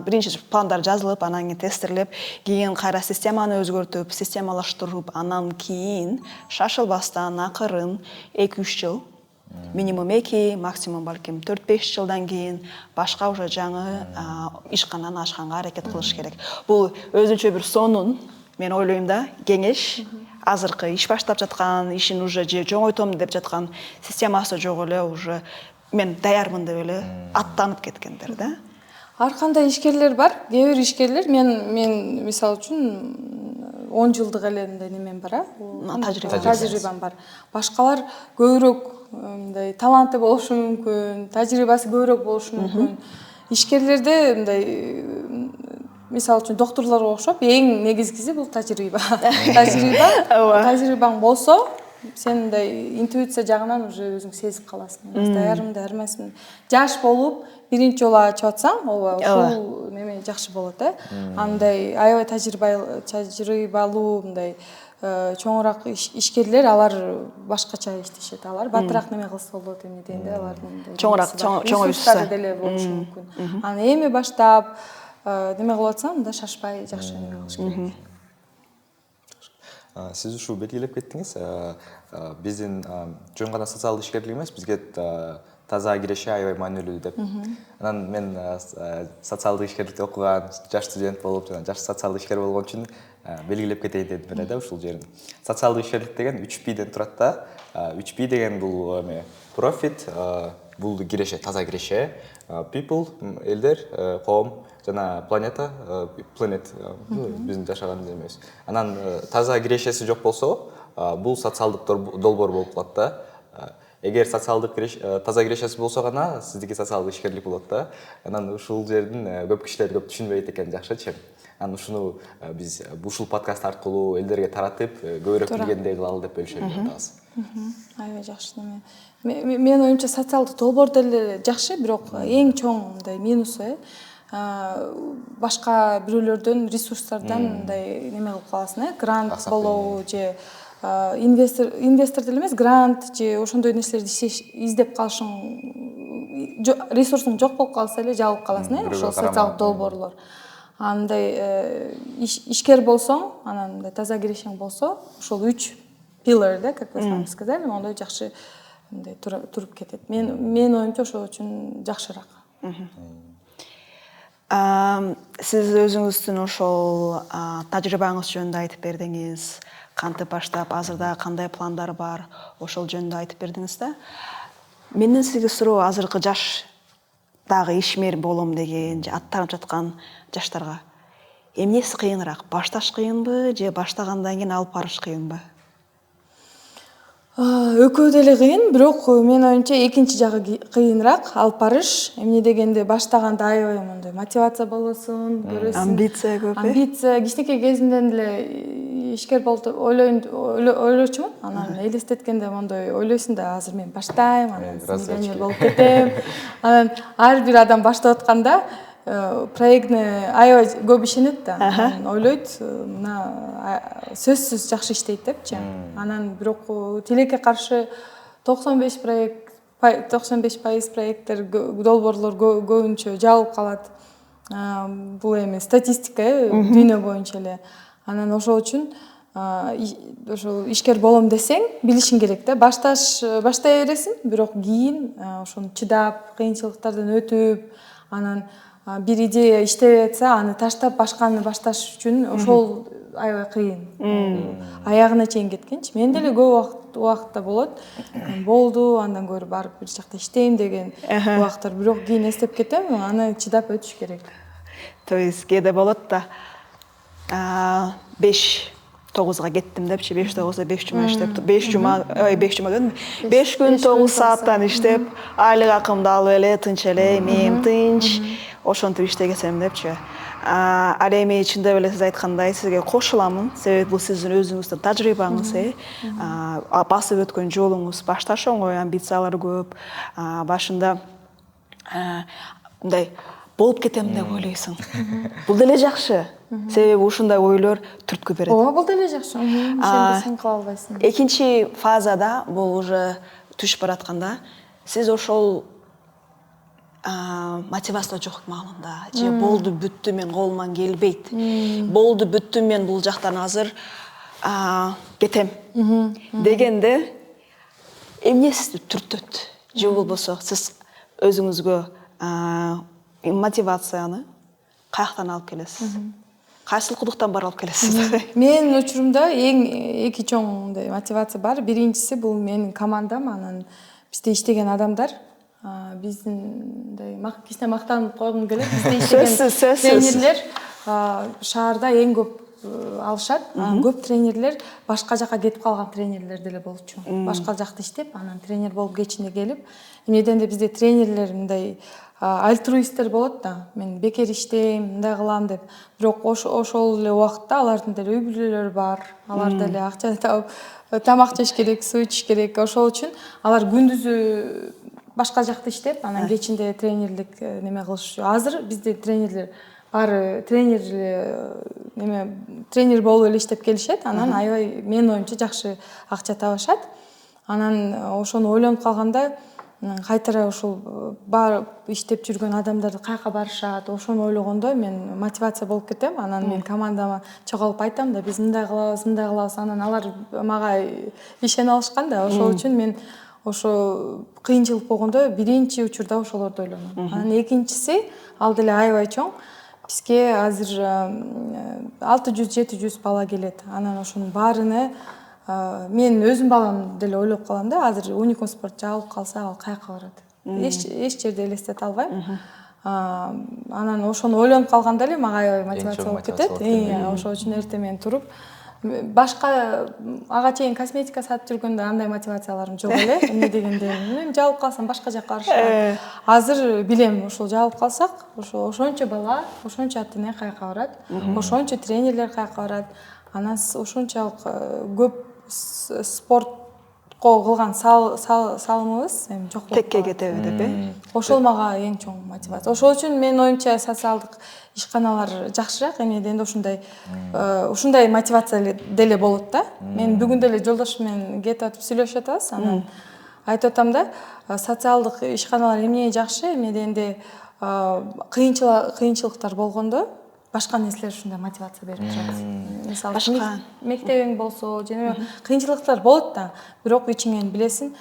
биринчи пландар жазылып, анан кийин тестирлеп, кийин кайра системаны өзгөртүп, системалаштырып, анан кийин шашылбастан акырын 2-3 жыл, минимум 2, максимум балким 4-5 жылдан кийин башка уже жаңы ишкананы ачканга аракет кылыш керек. Бул өзүнчө бир сонун, мен ойлойм да, кеңеш. Азыркы иш баштап жаткан, ишин уже же жоңойтом деп жаткан системасы жок эле, уже мен даярмын деп эле аттанып кеткендер да. Ар кандай ишкерлер бар, кээ бир ишкерлер мен мисалы үчүн 10 жылдык эле мындай немен бар, тажрыйбам бар. Башкалар көбүрөөк мындай таланты болушу мүмкүн, тажрыйбасы көбүрөөк болушу мүмкүн. Ишкерлерде мындай мисалы үчүн доктурлорго окшоп эң негизгиси бул тажрыйба. Тажрыйбаң болсо, сен мындай интуиция жагынан уже өзүң сезип каласың. Даярмын, эмесмин. Жаш болуп, биринчи жолу ачып атсаң, ооба, ушул неме жакшы болот, Андай аябай тажрыйбалуу мындай чоңураак ишкерлер, алар башкача иштешет. Алар батыраак неме кылса болот эми дегенде, алардын чоң уюштары деле болушу мүмкүн. Аны эми баштап неме кылып атсаң, мында шашпай жакшы неме кылыш керек. Сиз ушул белгилеп кеттиңиз, биздин жөн гана социалдык ишкерлик эмес, бизге таза киреше аябай маанилүү деп. Анан мен социалдык ишкерликте окуган, жаш студент болуп, жана жаш социалдык ишкер болгон үчүн белгилеп кетейин дедим эле да ушул жерин. Социалдык ишкерлик деген 3P'ден турат да. 3P деген бул эме profit, бул киреше, таза киреше, people, элдер, коом, жана планета, planet, биздин жашаган эмебиз. Анан таза кирешеси жок болсо, бул социалдык долбоор болуп калат да. Эгер социалдык таза кирешеси болсо гана сиздики социалдык ишкерлик болот да. Анан ушул жердин көп кишилер көп түшүнбөйт экен, жакшычы. Анан ушуну биз ушул подкаст аркылуу элдерге таратып, көбүрөөк билгендей кылалы деп бөлүшөбүз атабыз. Аябай жакшы неме. Менин оюмча социалдык долбоор деле жакшы, бирок эң чоң мындай минусу башка бирөөлөрдөн, ресурстардан мындай неме кылып каласың, грант болобу же инвестор деле эмес, грант же ошондой нерселерди издеп калышың, ресурсуң жок болуп калса эле жабылып каласың, ошол социалдык долбоорлор. Андай ишкер болсоң, анан мындай таза кирешең болсо, ошол 3 pillar, да, как вы сами сказали, ондой жакшы мындай туруп кетет. Мен оюмча ошол үчүн жакшыраак. Сиз өзүңүздүн ошол тажрыйбаңыз жөнүндө айтып бердиңиз. Кантип баштап, азырда кандай пландар бар, ошол жөнүндө айтып бердиңиз да. Менден сизге суроо, азыркы жаштагы ишмер болом деген, аттанып жаткан жаштарга эмнеси кыйыныраак? Башташ кыйынбы же баштагандан кийин алып барыш кыйынбы? Экөө деле кыйын, бирок менин оюмча экинчи жагы кыйыныраак, алып барыш. Эмне дегенде баштаганда аябай мындай мотивация болосуң, көрөсүң. Амбиция көп. Амбиция, кичинекей кезимден деле ишкер болуп ойлочумун. Анан элестеткенде мондой ойлойсуң да, азыр мен баштайм, анан миллионер болуп кетем. Анан ар бир адам баштап атканда проектне аябай көп ишенет да. Ойлойт, мына сөзсүз жакшы иштейт депчи. Анан бирок тилекке каршы 95% проекттер, долбоорлор көбүнчө жабылып калат. Бул эми статистика, дүйнө боюнча эле. Анан ошол үчүн ошол ишкер болом десең, билишиң керек да. Баштай бересиң, бирок кийин ошону чыдап, кыйынчылыктардан өтүп, анан бир идея иштебей атса, аны таштап башканы башташ үчүн ошол аябай кыйын. Аягына чейин кеткенчи. Мен деле көп убакытта болот. Болду, андан көрү барып бир жакта иштейм деген убакыттар, бирок кийин эстеп кетем, аны чыдап өтүш керек. То есть кээде болот да, 5-9га кеттим депчи, 5-9да 5 жума иштеп, 5 жума дедимби? 5 күн 9 сааттан иштеп, айлык акымды алып эле, тынч эле, эмем тынч, ошентип иштегесем депчи. Ал эми чындап эле сиз айткандай сизге кошуламын, себеби бул сиздин өзүңүздүн тажрыйбаңыз, басып өткөн жолуңуз, башташ оңой, амбициялар көп, башында мындай болуп кетем деп ойлойсуң. Бул деле жакшы, себеби ушундай ойлор түрткү берет. Ооба, бул деле жакшы. Ошондо сен кыла албайсың. Экинчи фазада, бул уже түшүп баратканда, сиз ошол мотивация жок маалында, же болду бүттү, мен колуман келбейт. Болду бүттү, мен бул жактан азыр кетем дегенде эмне сизди түртөт? Же болбосо сиз өзүңүзгө мотивацияны каяктан алып келесиз? Кайсыл кудуктан барып алып келесиз? Менин учурумда эң эки чоң мотивация бар. Биринчиси бул менин командам, анан бизде иштеген адамдар. Биздин кичине мактанып койгум келет. Бизде иштеген тренерлер шаарда эң көп алышат. Көп тренерлер башка жака кетип калган тренерлер деле болчу. Башка жакта иштеп, анан тренер болуп кечине келип, эмнеден да бизде тренерлер мындай альтруисттер болот да. Мен бекер иштейм, мындай кылам деп. Бирок ошол эле убакытта алардын деле үй бүлөлөрү бар. Алар деле акча табып, тамак жеш керек, суу ичиш керек. Ошол үчүн алар күндүзү башка жакта иштеп, анан кечинде тренерлик неме кылышчу. Азыр бизде тренерлер баары тренер болуп эле иштеп келишет. Анан аябай менин оюмча жакшы акча табышат. Анан ошону ойлонуп калганда кайтара ушул бар иштеп жүргөн адамдар каяка барышат, ошону ойлогондо мен мотивация болуп кетем. Анан мен командама чогулуп айтам да, биз мындай кылабыз. Анан алар мага ишене алышкан да. Ошол үчүн мен ошо кыйынчылык болгондо биринчи учурда ошолорду ойлоном. Анан экинчиси ал деле аябай чоң. Бизге азыр 600-700 бала келет. Анан ошонун баарыны мен өзүм балам деле ойлоп калам да. Азыр Уникум спорт жабылып калса, ал каяка барат? Эч жерде элестете албайм. Анан ошону ойлонуп калганда эле мага аябай мотивация болуп кетет. Ошол үчүн эртең менен туруп башка ага чейин косметика сатып жүргөндө андай мотивацияларым жок эле. Эмне дегенде, мен жабылып калсам башка жака барышат. Азыр билем, ошол жабылып калсак, ошончо бала, ошончо ата-эне каяка барат, ошончо тренерлер каяка барат. Анан ошончалык көп спортко кылган салымыбыз жок болуп Текке кетеби деп, Ошол мага эң чоң мотивация. Ошол үчүн менин оюмча социалдык ишканалар жакшыраак. Эмне дегенде ушундай мотивация деле болот да. Мен бүгүн деле жолдошум менен кетип атып сүйлөшүп атабыз. Анан айтып атам да, социалдык ишканалар эмне жакшы, эмне дегенде кыйынчылыктар болгондо башка нерселер ушундай мотивация берип турат. Мисалы, мектебиң болсо, жана кыйынчылыктар болот да, бирок ичиңен билесиң,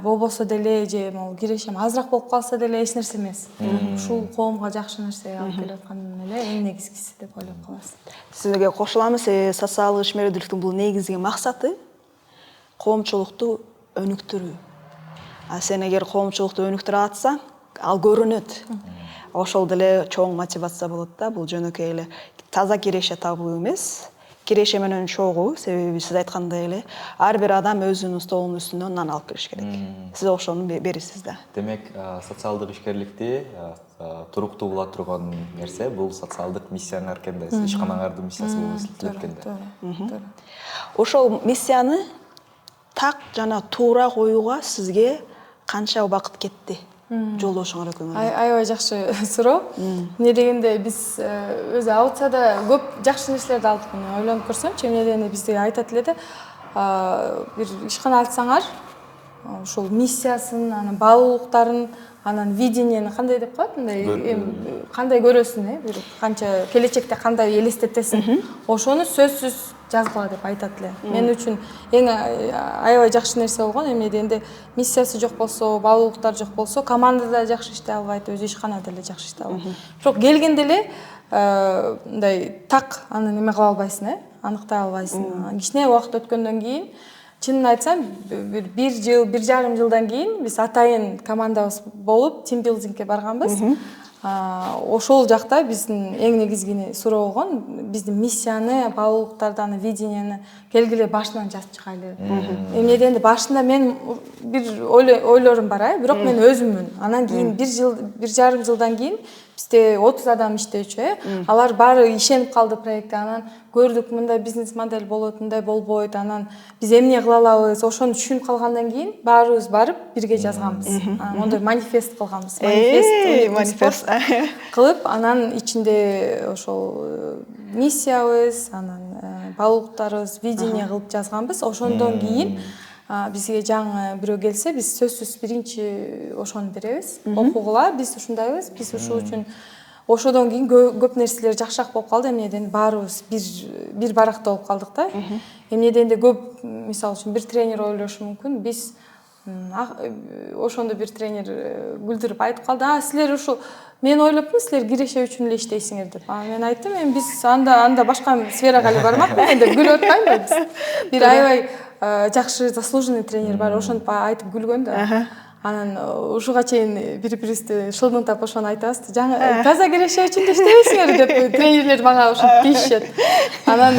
болбосо деле же могу кирешем азыраак болуп калса деле эч нерсе эмес. Ушул коомго жакшы нерсе алып келип аткан эле эң негизгиси деп ойлоп калабыз. Сизге кошуламыз, социалдык ишмердүүлүктүн бул негизги максаты коомчулукту өнүктүрүү. Сен эгер коомчулукту өнүктүрө атсаң, ал көрүнөт. Ошол деле чоң мотивация болот да. Бул жөнөкөй эле таза киреше табуу эмес. Киреше менен чогуу, себеби сиз айткандай эле ар бир адам өзүнүн столунун үстүнөн нан алып келиш керек. Сиз ошону бересиз да. Демек, социалдык ишкерликти туруктуу кыла турган нерсе бул социалдык миссияны аркандайсыз. Ишканаңардын миссиясы болуп эсептелгенде. Ошол миссияны так жана туура коюуга сизге канча убакыт кетти? Жолдошуңар экөөңөр. Аябай жакшы суроо. Эмне дегенде биз өзү аутсада көп жакшы нерселерди алдык. Мен ойлонуп көрсөмчү, эмне дегенде бизде айтат эле да, бир ишкана ачсаңар, ошол миссиясын, анан баалуулуктарын, анан видениени кандай деп коет, мындай кандай көрөсүң, бир канча келечекте кандай элестетесиң, ошону сөзсүз жазгыла деп айтат эле. Мен үчүн эң аябай жакшы нерсе болгон, эмне дегенде миссиясы жок болсо, баалуулуктар жок болсо, команда да жакшы иштей албайт, өзү ишкана деле жакшы иштей албайт. Бирок келгенде эле мындай так аны неме кыла албайсың, аныктай албайсың. Кичине убакыт өткөндөн кийин, чынын айтсам, бир жыл, 1,5 жылдан кийин биз атайын командабыз болуп, тимбилдингке барганбыз. Ошол жакта биздин эң негизги суроо болгон, биздин миссияны, баалуулуктарды, видениени келгиле башынан жазып чыгайлы. Эмне дегенде башында мен бир ойлорум бар, бирок мен өзүммүн. Анан кийин 1,5 жылдан кийин бизде 30 адам иштөөчү, алар баары ишенип калды проектке. Анан көрдүк, мындай бизнес модель болот, мындай болбойт. Анан биз эмне кыла алабыз, ошону түшүнүп калгандан кийин баарыбыз барып бирге жазганбыз. Мондай манифест кылганбыз. Манифест кылып, анан ичинде ошол миссиябыз, анан баалуулуктарыбыз, видение кылып жазганбыз. Ошондон кийин бизге жаңы бирөө келсе, биз сөзсүз биринчи ошону беребиз. Окугула, биз ушундайбыз, биз ушул үчүн. Ошодон кийин көп нерселер жакшыраак болуп калды. Эмне дегенде баарыбыз бир баракта болуп калдык да. Эмне дегенде көп, мисалы үчүн бир тренер ойлошу мүмкүн, биз ошондо бир тренер күлдүрүп айтып калды, силер ушул мен ойлопмун, силер киреше үчүн эле иштейсиңер деп. Мен айттым, биз анда башка сферага эле бармакпыз деп күлүп атпаймынбы биз. Бир аябай жакшы заслуженный тренер бар, ошентип айтып күлгөн да. Анан ушуга чейин бири-бирибизди шылдыңтап ошону айтабыз. Жаңы таза киреше үчүн да иштебейсиңер деп тренерлер мага ушинтип тийишет. Анан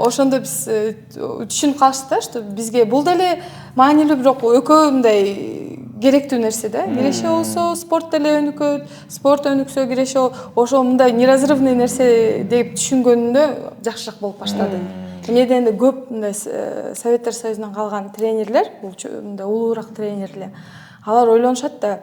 ошондо биз түшүнүп калышты да, что бизге бул деле маанилүү, бирок экөө мындай керектүү нерсе да. Киреше болсо спорт деле өнүкөт, спорт өнүксө киреше ошо мындай неразрывный нерсе деп түшүнгөнүндө жакшыраак болуп баштады. Эмне дегенде көп мындай Советтер Союзунан калган тренерлер, бул мындай улуураак тренерлер, алар ойлонушат да,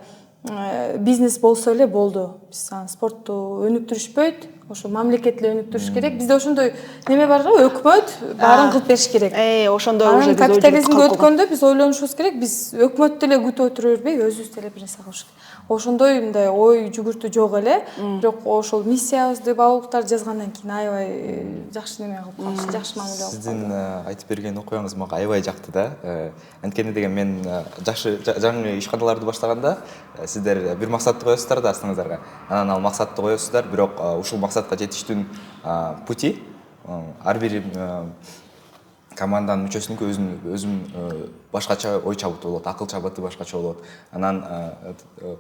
бизнес болсо эле болду. Биз спортту өнүктүрүшпөйт, ошо мамлекет эле өнүктүрүш керек. Бизде ошондой неме бар го, өкмөт баарын кылып бериш керек. Ошондой уже капитализмге өткөндө биз ойлонушубуз керек, биз өкмөттү эле күтүп отура бербей, өзүбүз деле бир нерсе кылыш керек. Ошондой мындай ой жүгүртүү жок эле, бирок ошол миссиябызды баалуулуктарды жазгандан кийин аябай жакшы неме кылып калышты, жакшы мамиле кылып. Сиздин айтып берген окуяңыз мага аябай жакты да. Анткени деген мен жакшы жаңы ишканаларды баштаганда сиздер бир максатты коесуздар да астыңыздарга. Анан ал максатты коесуздар, бирок ушул максатка жетиштин пути ар бир команданын мүчөсүнүнкү өзүнүн башкача ой чабыты болот, акыл чабыты башкача болот. Анан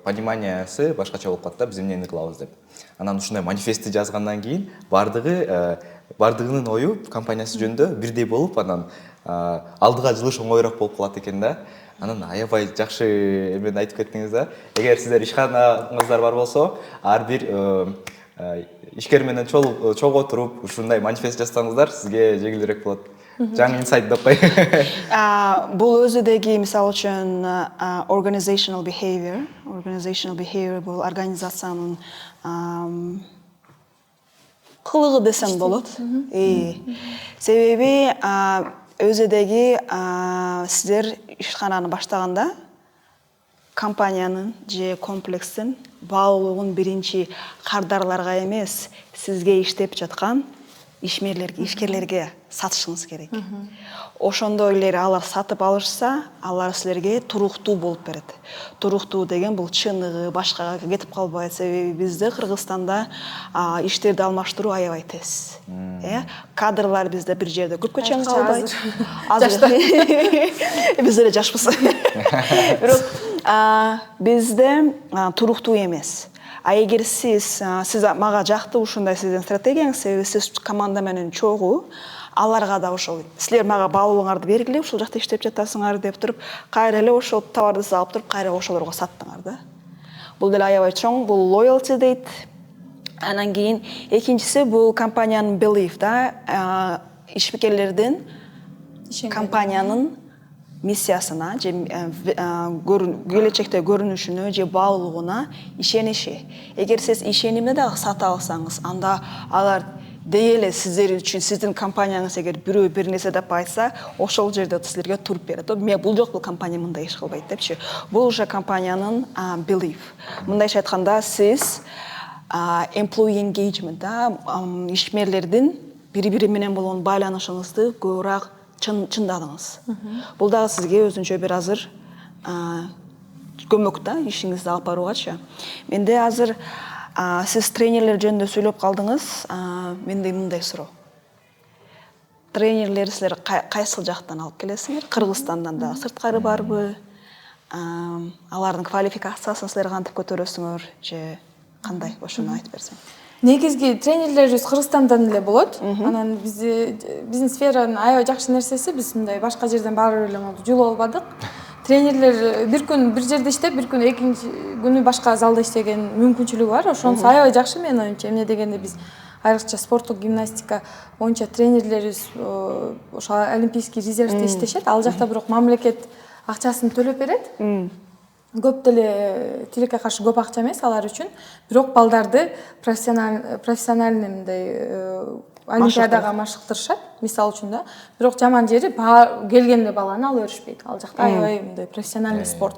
пониманиясы башкача болуп калат да, биз эмнени кылабыз деп. Анан ушундай манифестти жазгандан кийин бардыгынын ою компаниясы жөнүндө бирдей болуп, анан алдыга жылыш оңоюраак болуп калат экен да. Анан аябай жакшы эмени айтып кеттиңиз да. Эгер сиздер ишканаңыздар бар болсо, ар бир ишкер менен чогуу туруп ушундай манифест жазсаңыздар, сизге жеңилирээк болот. Жаңы инсайт деп кой. Бул өзүдөгү мисалы үчүн organizational behavior бул организациянын кылыгы десем болот. Себеби өзүдөгү сиздер ишкананы баштаганда компаниянын же комплекстин баалуулугун биринчи кардарларга эмес, сизге иштеп жаткан ишкерлерге сатышыңыз керек. Ошондо эле алар сатып алышса, алар силерге туруктуу болуп берет. Туруктуу деген бул чыныгы башкага кетип калбайт. Себеби бизде Кыргызстанда иштерди алмаштыруу аябай тез. Кадрлар бизде бир жерде көпкө чейин калбайт. Биз эле жашпыз. Бирок бизде туруктуу эмес. Эгер сиз мага жакты ушундай сиздин стратегияңыз, себеби сиз команда менен чогуу, аларга да ошол силер мага баалуулугуңарды бергиле, ушул жакта иштеп жатасыңар деп туруп, кайра эле ошол товарды салып туруп, кайра ошолорго саттыңар да. Бул деле аябай чоң, бул loyalty дейт. Анан кийин экинчиси бул компаниянын belief да, ишмекерлердин компаниянын миссиясына же келечекте көрүнүшүнө же баалуулугуна ишениши. Эгер сиз ишенимди дагы сата алсаңыз, анда алар дейле сиздер үчүн, сиздин компанияңыз эгер бирөө бир нерсе деп айтса, ошол жерде силерге туруп берет. Мен бул жок, бул компания мындай иш кылбайт депчи. Бул уже компаниянын belief. Мындайча айтканда, сиз employee engagement да, ишмерлердин бири-бири менен болгон байланышыңызды көбүрөөк чындадыңыз. Бул дагы сизге өзүнчө бир азыр көмөк да, ишиңизди алып баруугачы. Менде азыр сиз тренерлер жөнүндө сүйлөп калдыңыз, менде мындай суроо. Тренерлер силер кайсы жактан алып келесиңер? Кыргызстандан да сырткары барбы? Алардын квалификациясын силер кантип көтөрөсүңөр же кандай? Ошону айтып берсең. Негизги тренерлерибиз Кыргызстандан эле болот. Анан биздин сферанын аябай жакшы нерсеси, биз мындай башка жерден барып эле жулуп албадык. Тренерлер бир күн бир жерде иштеп, бир күн экинчи күнү башка залда иштеген мүмкүнчүлүгү бар. Ошонусу аябай жакшы менин оюмча. Эмне дегенде биз айрыкча спорттук гимнастика боюнча тренерлерибиз ошо олимпийский резервде иштешет. Ал жакта бирок мамлекет акчасын төлөп берет. Көп деле тилекке каршы көп акча эмес алар үчүн, бирок балдарды профессиональный мындай олимпиадага машыктырышат, мисалы үчүн да. Бирок жаман жери келгенде баланы ала беришпейт. Ал жакта аябай мындай профессиональный спорт.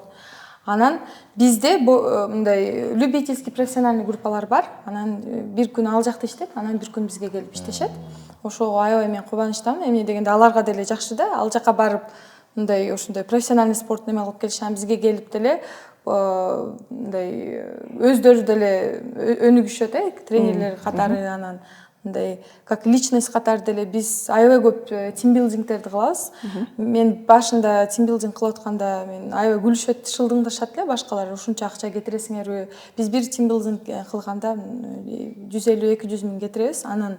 Анан бизде мындай любительский профессиональный группалар бар. Анан бир күн ал жакта иштеп, анан бир күн бизге келип иштешет. Ошого аябай мен кубанычтамын. Эмне дегенде аларга деле жакшы да, ал жака барып мындай ошондой профессиональный спорт неме кылып келишкен, бизге келип деле мындай өздөрү деле өнүгүшөт, тренерлер катары. Анан мындай как личность катары деле биз аябай көп тимбилдингтерди кылабыз. Мен башында тимбилдинг кылып атканда мен аябай күлүшөт, шылдыңдашат эле башкалар, ушунча акча кетиресиңерби? Биз бир тимбилдинг кылганда 150-200 миң кетиребиз. Анан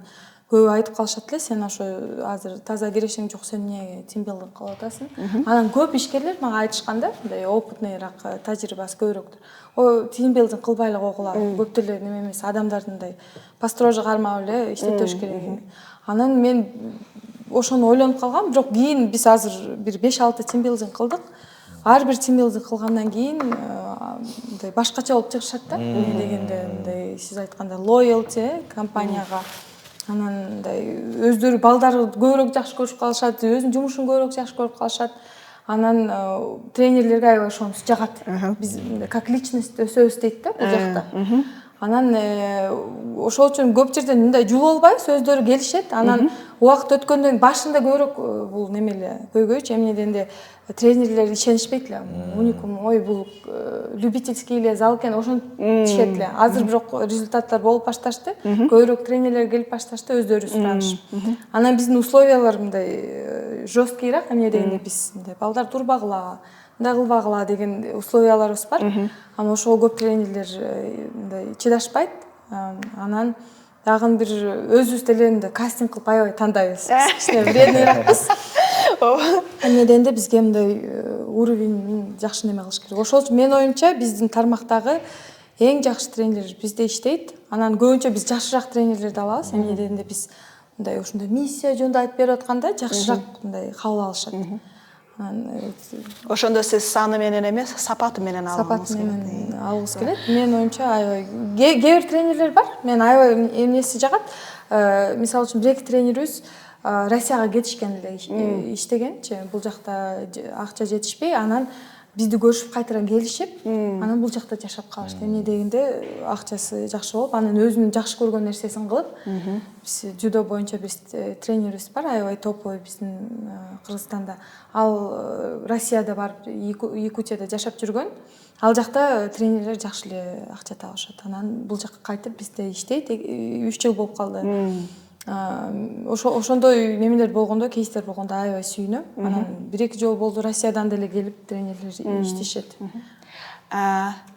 көбү айтып калышат эле, сен ошо азыр таза кирешиң жок, сен эмне тимбилдинг кылып атасың? Анан көп ишкерлер мага айтышканда, мындай опытныйраак, тажрыйбасы көбүрөөктөр. О, тимбилдинг кылбай эле койгула, көп деле неме эмес, адамдарды мындай построже кармап эле иштетиш керек. Анан мен ошону ойлонуп калгам, бирок кийин биз азыр бир 5-6 тимбилдинг кылдык. Ар бир тимбилдинг кылгандан кийин мындай башкача болуп чыгышат да. Эмне дегенде мындай сиз айткандай loyalty компанияга. Анан мындай өздөрү балдары көбүрөөк жакшы көрүп калышат, өзүнүн жумушун көбүрөөк жакшы көрүп калышат. Анан тренерлерге аябай ошонусу жагат. Биз как личность өсөбүз дейт да бул жакта. Анан ошол үчүн көп жерден мындай жул болбай сөздөрү келишет. Анан убакыт өткөндөн башында көбүрөөк бул немеле көйгөйчү, эмне дегенде тренерлер ишенишпейт эле. Уникум, ой бул любительский эле зал экен, ошентип тишет эле. Азыр бирок результаттар болуп башташты. Көбүрөөк тренерлер келип башташты, өздөрү суранышып. Анан биздин условиялар мындай жесткийраак, эмне дегенде биз мындай балдар турбагыла, мындай кылбагыла деген условияларыбыз бар. Анан ошого көп тренерлер мындай чыдашпайт. Анан дагы бир өзүбүз деле мындай кастинг кылып аябай тандайбыз. Кичине вредныйраакпыз. Эмне дегенде бизге мындай уровень жакшы неме кылыш керек. Ошол үчүн менин оюмча биздин тармактагы эң жакшы тренерлер бизде иштейт. Анан көбүнчө биз жакшыраак тренерлерди алабыз. Эмне дегенде биз мындай ушундай миссия жөнүндө айтып берип атканда жакшыраак мындай кабыл алышат. Ошондо сиз саны менен эмес, сапаты менен алгыңыз келет. Сапаты менен алгыбыз келет. Менин оюмча аябай кээ бир тренерлер бар. Мен аябай эмнеси жагат. Мисалы үчүн бир-эки тренерибиз Россияга кетишкен эле иштегенчи, бул жакта акча жетишпей, анан бизди көрүшүп кайтадан келишип, анан бул жакта жашап калышты. Эмне дегенде акчасы жакшы болуп, анан өзүнүн жакшы көргөн нерсесин кылып, биз жудо боюнча биз тренерибиз бар, аябай топовой биздин Кыргызстанда. Ал Россияда барып, Якутияда жашап жүргөн. Ал жакта тренерлер жакшы эле акча табышат. Анан бул жакка кайтып бизде иштейт. 3 жыл болуп калды. Ошондой немелер болгондо, кейстер болгондо аябай сүйүнөм. Анан 1-2 жолу болду Россиядан деле келип тренерлер иштешет.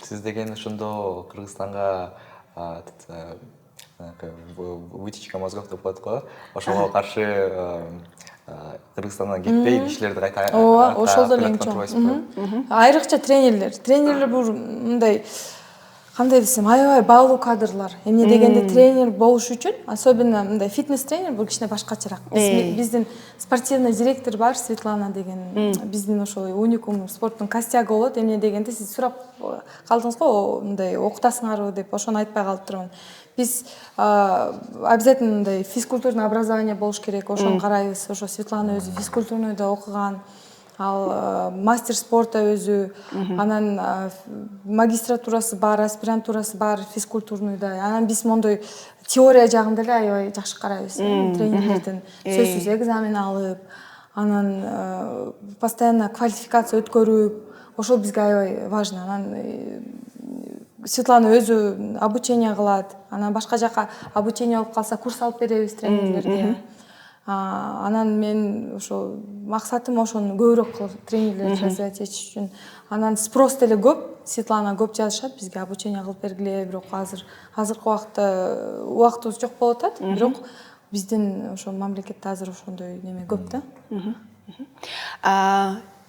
Сиз деген ошондо Кыргызстанга вытечка мозгов деп коет го. Ошого каршы Кыргызстандан кетпей кишилерди кайта ошол деле эң чоң. Айрыкча тренерлер бул мындай кандай десем, аябай баалуу кадрлар. Эмне дегенде тренер болуш үчүн, особенно мындай фитнес тренер бул кичине башкачараак. Биздин спортивный директор бар, Светлана деген. Биздин ошол уникум спорттун костягы болот. Эмне дегенде сиз сурап калдыңыз го, мындай окутасыңарбы деп, ошону айтпай калып турмун. Биз обязательно мындай физкультурный образование болуш керек. Ошону карайбыз. Ошо Светлана өзү физкультурныйда окуган. Ал мастер спорта өзү, анан магистратурасы бар, аспирантурасы бар физкультурныйда. Анан биз мондой теория жагында эле аябай жакшы карайбыз. Тренерлерден сөзсүз экзамен алып, анан постоянно квалификация өткөрүп, ошол бизге аябай важно. Анан Светлана өзү обучение кылат. Анан башка жака обучение болуп калса, курс алып беребиз тренерлерге. Анан мен ошо максатым ошону көбүрөөк тренерлерди развивать этиш үчүн. Анан спрос деле көп. Светлана көп жазышат бизге обучение кылып бергиле, бирок азыркы убакытта убактыбыз жок болуп атат. Бирок биздин ошо мамлекетте азыр ошондой неме көп да.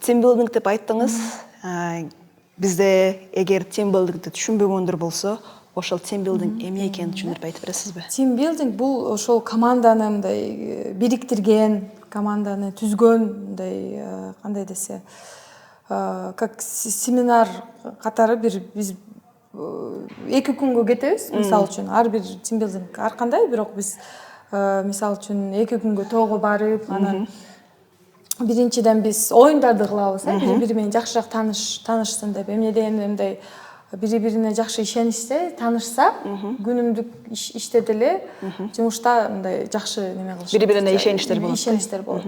Тимбилдинг деп айттыңыз. Бизде эгер тимбилдингди түшүнбөгөндөр болсо, ошол тимбилдинг эмне экенин түшүндүрүп айтып бересизби? Тимбилдинг бул ошол команданы мындай бириктирген, команданы түзгөн, мындай кандай десе, как семинар катары бир биз 2 күнгө кетебиз. Мисалы үчүн ар бир тимбилдинг ар кандай, бирок биз мисалы үчүн 2 күнгө тоого барып, анан биринчиден биз оюндарды кылабыз, бири-бири менен жакшыраак таанышсын деп. Эмне дегенде мындай бири-бирине жакшы ишенишсе, таанышса, күнүмдүк иште деле, жумушта мындай жакшы неме кылыш. Бири-бирине ишеничтер болот. Ишеничтер болот.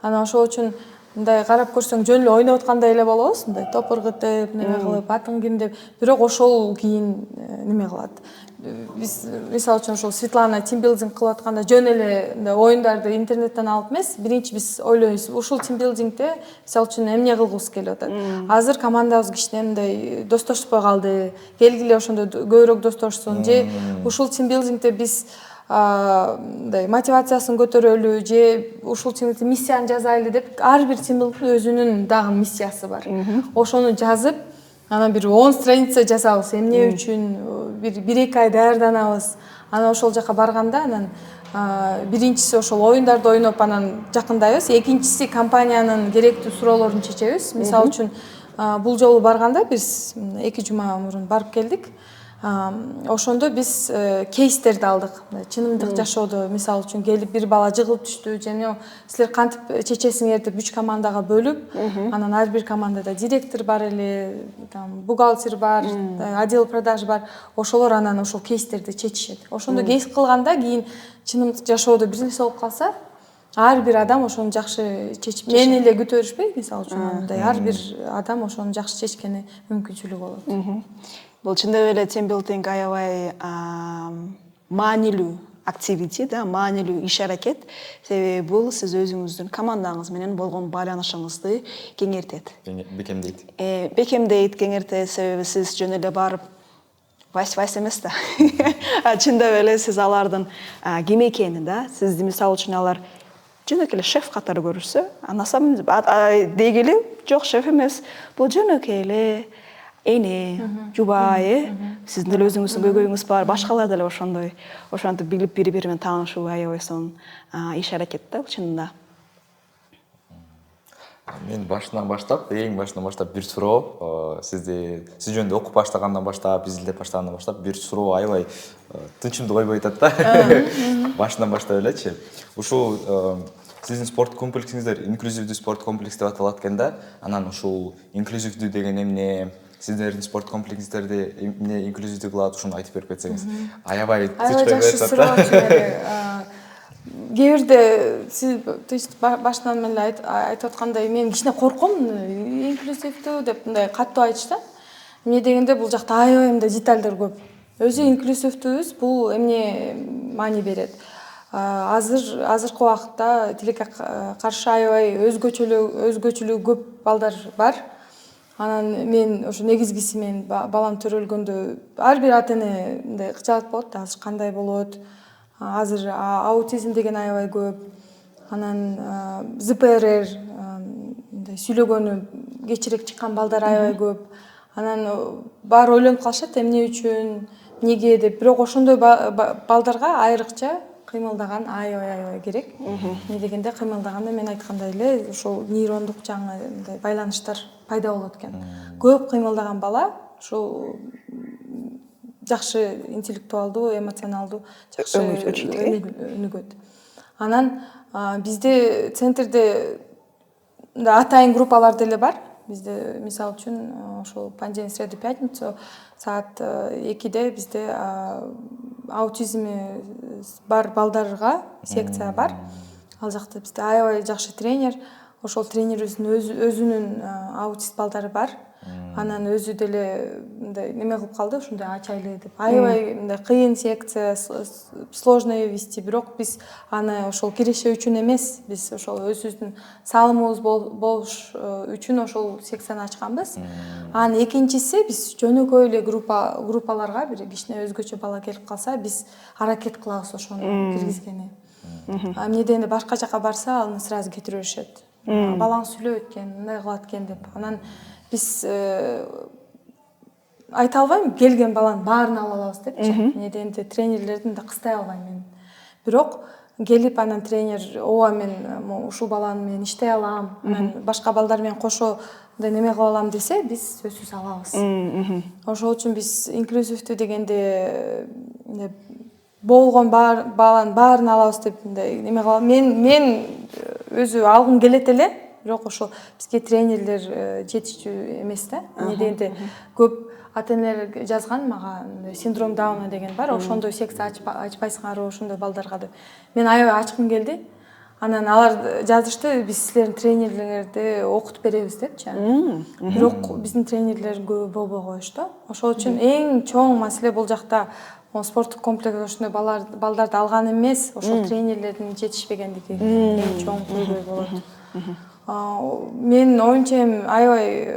Анан ошол үчүн мындай карап көрсөң жөн эле ойноп аткандай эле болобуз, мындай топ ыргытып, неме кылып, атын ким деп, бирок ошол кийин неме кылат. биз мисалы үчүн ошол Светлана тимбилдинг кылып атканда жөн эле мындай оюндарды интернеттен алып эмес, биринчи биз ойлойбуз, ушул тимбилдингде мисалы үчүн эмне кылгыбыз келип атат. Азыр командабыз кичине мындай достошпой калды, келгиле ошондо көбүрөөк достошсун, же ушул тимбилдингде биз мындай мотивациясын көтөрөлү, же ушул тимбилдингде миссияны жазайлы деп, ар бир тимбилдингдин өзүнүн дагы миссиясы бар. Ошону жазып, анан бир 10 страница жазабыз, эмне үчүн бир эки ай даярданабыз. Анан ошол жака барганда анан биринчиси ошол оюндарды ойноп анан жакындайбыз, экинчиси компаниянын керектүү суроолорун чечебиз. Мисалы үчүн бул жолу барганда биз 2 жума мурун барып келдик. Ошондо биз кейстерди алдык. Чынымдык жашоодо мисалы үчүн келип бир бала жыгылып түштү, жана силер кантип чечесиңер деп 3 командага бөлүп, анан ар бир командада директор бар эле, бухгалтер бар, отдел продаж бар. Ошолор анан ошол кейстерди чечишет. Ошондо кейс кылганда кийин чынымдык жашоодо бир нерсе болуп калса, ар бир адам ошону жакшы чечип, мени эле күтө беришпейт, мисалы үчүн андай ар бир адам ошону жакшы чечкени мүмкүнчүлүгү болот. Бул чындап эле тимбилдинг аябай маанилүү активити, маанилүү иш аракет. Себеби бул сиз өзүңүздүн командаңыз менен болгон байланышыңызды кеңейтет. Бекемдейт. Бекемдейт, кеңейтет, себеби сиз жөн эле барып вайс эмес да. Чындап эле сиз алардын ким экенин сизди мисалы үчүн алар жөнөкөй эле шеф катары көрүшсө, анасам дегили, жок шеф эмес, бул жөнөкөй эле эне, жубай, сиздин деле өзүңүздүн көйгөйүңүз бар, башкалар деле ошондой. Ошентип билип бири-бири менен таанышуу аябай сонун иш аракет да, чынында. Мен башынан баштап бир суроо, сиз жөнүндө окуп баштагандан баштап, изилдеп баштагандан баштап бир суроо аябай тынчымды койбой атат да. Башынан баштап элечи. Ушул сиздин спорт комплексиңиздер инклюзивдүү спорт комплекс деп аталат экен да. Анан ушул инклюзивдүү деген эмне? Сиздердин спорт комплексиңиздерди эмне инклюзивдүү кылат? Ушуну айтып берип кетсеңиз. Аябай жакшы суроо. Кээ бирде сиз башынан эле айтып аткандай, мен кичине корком инклюзивдүү деп мындай каттуу айтышта. Эмне дегенде бул жакта аябай мындай детальдер көп. Өзү инклюзивдүүбүз, бул эмне маани берет? Азыркы убакытта тилекке каршы аябай өзгөчөлүгү көп балдар бар. Анан мен ошо негизгиси мен балам төрөлгөндө ар бир ата эне мындай кычалат болот да, азыр кандай болот? Азыр аутизм деген аябай көп. Анан ЗПРР мындай сүйлөгөнү кечирээк чыккан балдар аябай көп. Анан баары ойлонуп калышат, эмне үчүн, неге деп. Бирок ошондой балдарга айрыкча кыймылдаган аябай керек. Эмне дегенде кыймылдаганда мен айткандай эле ошол нейрондук жаңы мындай байланыштар пайда болот экен. Көп кыймылдаган бала ошол жакшы интеллектуалдуу, эмоционалдуу жакшы өнүгөт. Анан бизде центрде атайын группалар деле бар. Бизде мисалы үчүн ошол понедельник, среду, пятницу саат 2-де бизде аутизми бар балдарга секция бар. Ал жакта бизде аябай жакшы тренер. Ошол тренерибиздин өзүнүн аутист балдары бар. Анан өзү деле мындай неме кылып калды, ушундай ачайлы деп. Аябай мындай кыйын секция, сложно вести, бирок биз аны ошол киреше үчүн эмес, биз ошол өзүбүздүн салымыбыз болуш үчүн ошол секцияны ачканбыз. Анан экинчиси биз жөнөкөй эле группаларга бир кичине өзгөчө бала келип калса, биз аракет кылабыз ошону киргизгени. Эмне дегенде башка жака барса, аны сразу кетире беришет. Балаң сүйлөп экен, мындай кылат экен деп. Анан биз айта албайм, келген баланын баарын ала алабыз депчи. Эмне дегенде тренерлердин да кыстай албайм мен. Бирок келип анан тренер, ооба мен ушул баланы мен иштей алам, анан башка балдар менен кошо неме кыла алам десе, биз сөзсүз алабыз. Ошол үчүн биз инклюзивдүү дегенде болгон баланын баарын алабыз деп неме кылам. Мен өзү алгым келет эле, бирок ошол бизге тренерлер жетиштүү эмес да. Эмне дегенде көп ата-энелер жазган мага, синдром Дауна деген бар, ошондой секция ачпайсыңарбы ошондой балдарга деп. Мен аябай ачкым келди. Анан алар жазышты, биз силердин тренерлерди окутуп беребиз депчи. Бирок биздин тренерлер көбү болбой коюшту. Ошол үчүн эң чоң маселе бул жакта спорттук комплекс ошондой балдарды алган эмес, ошол тренерлердин жетишпегендиги эң чоң көйгөй болот. Мен оюнча эми аябай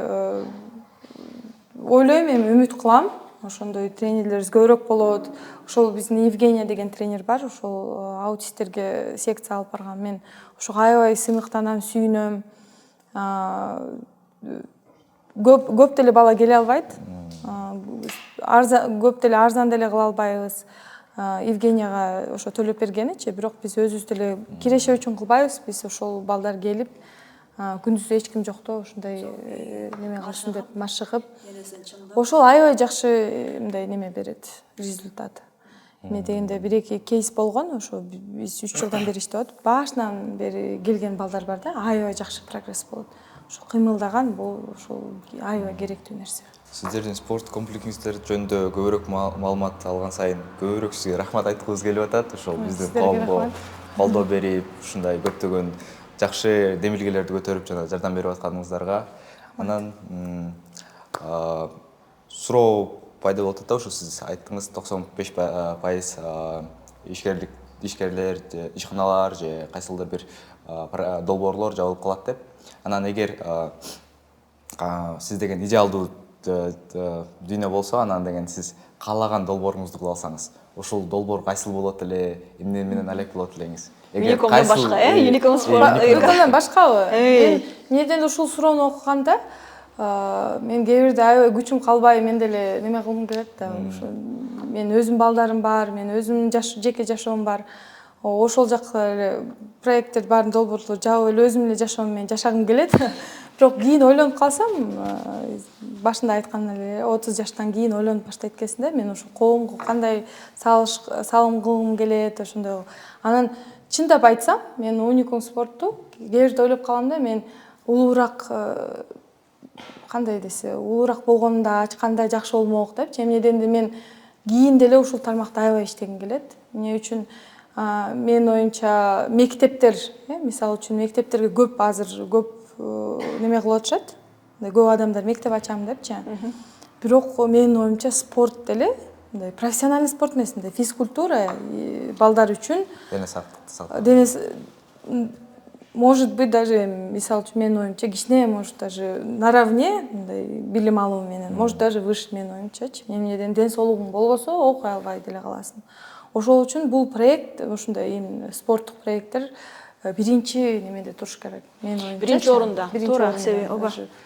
ойлойм, эми үмүт кылам. Ошондой тренерлерибиз көбүрөөк болот. Ошол биздин Евгения деген тренер бар, ошол аутисттерге секция алып барган. Мен ошого аябай сыймыктанам, сүйүнөм. Көп деле бала келе албайт. Көп деле арзан деле кыла албайбыз. Евгенияга ошо төлөп бергеничи, бирок биз өзүбүз деле киреше үчүн кылбайбыз. Биз ошол балдар келип, күндүз эч ким жокто ошондой неме кылсын деп машыгып, ошол аябай жакшы мындай неме берет, результат. Эмне дегенде бир-эки кейс болгон, ошо биз 3 жылдан бери иштеп атып, башынан бери келген балдар бар да, аябай жакшы прогресс болот. Ошо кыймылдаган бул ошол аябай керектүү нерсе. Сиздердин спорт комплексиңиздер жөнүндө көбүрөөк маалымат алган сайын көбүрөөк сизге рахмат айткыбыз келип атат. Ошол биздин коомго колдоо берип, ушундай көптөгөн жакшы демилгелерди көтөрүп жана жардам берип атканыңыздарга. Анан суроо пайда болуп атат да, ошо сиз айттыңыз 95% ишкерлер, ишканалар же кайсылдыр бир долбоорлор жабылып калат деп. Анан эгер сиз деген идеалдуу дүйнө болсо, анан деген сиз каалаган долбооруңузду кыла алсаңыз, ошол долбоор кайсыл болот эле, эмне менен алек болот элеңиз? Юникомдон башка, Юником спорт. Юникомдон башкабы? Эмнеден ушул суроону окуганда, мен кээ бирде аябай күчүм калбай, мен деле неме кылгым келет да. Мен өзүм балдарым бар, мен өзүм жеке жашоом бар. Ошол жакка эле проекттер баарын долбоорлор жабып эле өзүм эле жашоомду мен жашагым келет. Бирок кийин ойлонуп калсам, башында айткан эле 30 жаштан кийин ойлонуп баштайт экенсиң да, мен ошо коомго кандай салым кылгым келет, ошондой. Анан чындап айтсам, мен Уникум спортту кээ бирде ойлоп калам да, мен улуураак кандай десе, улуураак болгонунда ачканда жакшы болмок депчи. Эмне дегенде мен кийин деле ушул тармакта аябай иштегим келет. Эмне үчүн мен оюмча мектептер, мисалы үчүн мектептерге көп неме кылып атышат. Көп адамдар мектеп ачам депчи. Бирок менин оюмча спорт деле, мындай профессиональный спорт эмес, мындай физкультура балдар үчүн. Может быть, даже мисалы үчүн менин оюмча кичине, может даже наравне мындай билим алуу менен, может даже выше менин оюмчачы. Эмнеден ден соолугуң болбосо окуй албай деле каласың. Ошол үчүн бул проект, ушундай спорттук проекттер биринчи немеде туруш керек. Мен оюмча Биринчи орунда. Туура, себеби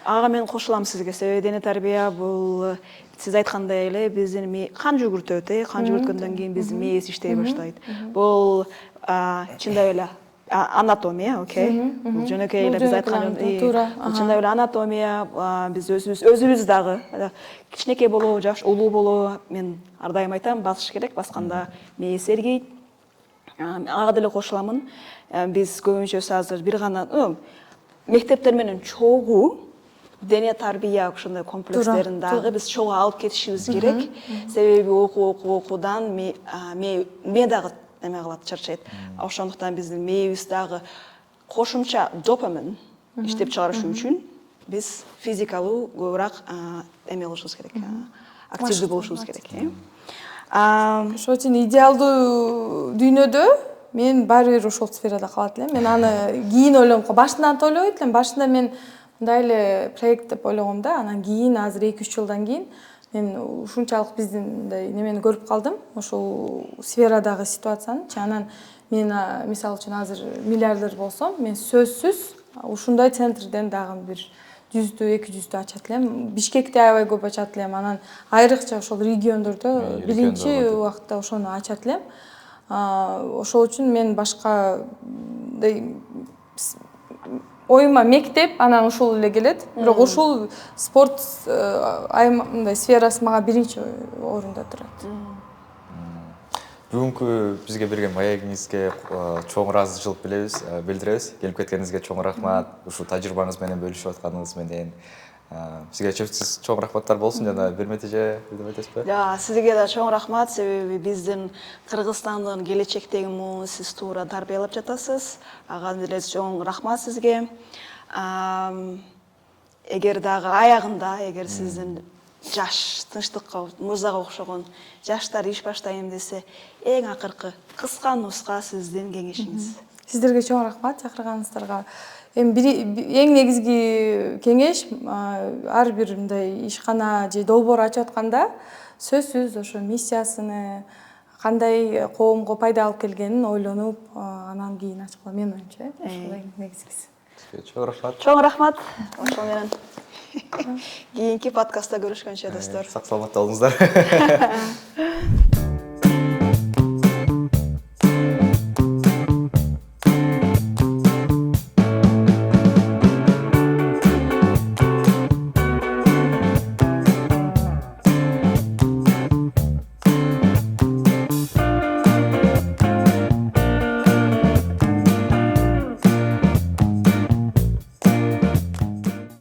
ага мен кошулам сизге. Себеби дене тарбия бул сиз айткандай эле биздин кан жүгүртөт, кан жүгүрткөндөн кийин биздин мээбиз иштей баштайт. Бул чындап эле анатомия, окей? Бул жөнөкөй эле биз айткан туура. Чындап эле анатомия, биз өзүбүз дагы кичинекей болобу, жаш улуу болобу, мен ар дайым айтам, басыш керек, басканда мээ сергейт. Ага деле кошуламын. Биз көбүнчөсү азыр бир гана мектептер менен чогуу дене тарбия ошондой комплекстерин дагы биз чогуу алып кетишибиз керек. Себеби окуудан мээ дагы неме кылат, чарчайт. Ошондуктан биздин мээбиз дагы кошумча допамин иштеп чыгарыш үчүн биз физикалуу көбүрөөк эме кылышыбыз керек, активдүү болушубуз керек. Ошол үчүн идеалдуу дүйнөдө мен баары бир ошол сферада калат элем. Мен аны кийин ойлонуп, башынан ойлобойт элем. Башында мен мындай эле проект деп ойлогом да, анан кийин азыр 2-3 жылдан кийин мен ушунчалык биздин мындай немени көрүп калдым, ошол сферадагы ситуацияны. Анан мен мисалы үчүн азыр миллиардер болсом, мен сөзсүз ушундай центрден дагы бир 100-200 ачат элем. Бишкекте аябай көп ачат элем. Анан айрыкча ошол региондордо биринчи убакытта ошону ачат элем. Ошол үчүн мен башка оюма мектеп анан ушул эле келет. Бирок ушул спорт мындай сферасы мага биринчи орунда турат. Бүгүнкү бизге берген маегиңизге чоң ыраазычылык билдиребиз. Келип кеткениңизге чоң рахмат. Ушул тажрыйбаңыз менен бөлүшүп атканыңыз менен сизге чоң рахматтар болсун. Жана Бермет эже, билдирем этесизби? Сизге да чоң рахмат, себеби биздин Кыргызстандын келечектеги муун сиз туура тарбиялап жатасыз. Ага деле чоң рахмат сизге. Эгер дагы аягында, эгер сиздин жаш тынчтыкка мырзага окшогон жаштар иш баштайм десе эң акыркы кыска нуска сиздин кеңешиңиз? Сиздерге чоң рахмат чакырганыңыздарга. Эми эң негизги кеңеш ар бир мындай ишкана же долбоор ачып атканда сөзсүз ошо миссиясыны кандай коомго пайда алып келгенин ойлонуп анан кийин ачкыла, менин оюмча ошол эң негизгиси. Чоң рахмат. Чоң рахмат. Ошол менен кийинки подкастта көрүшкөнчө достор. Сак саламатта болуңуздар.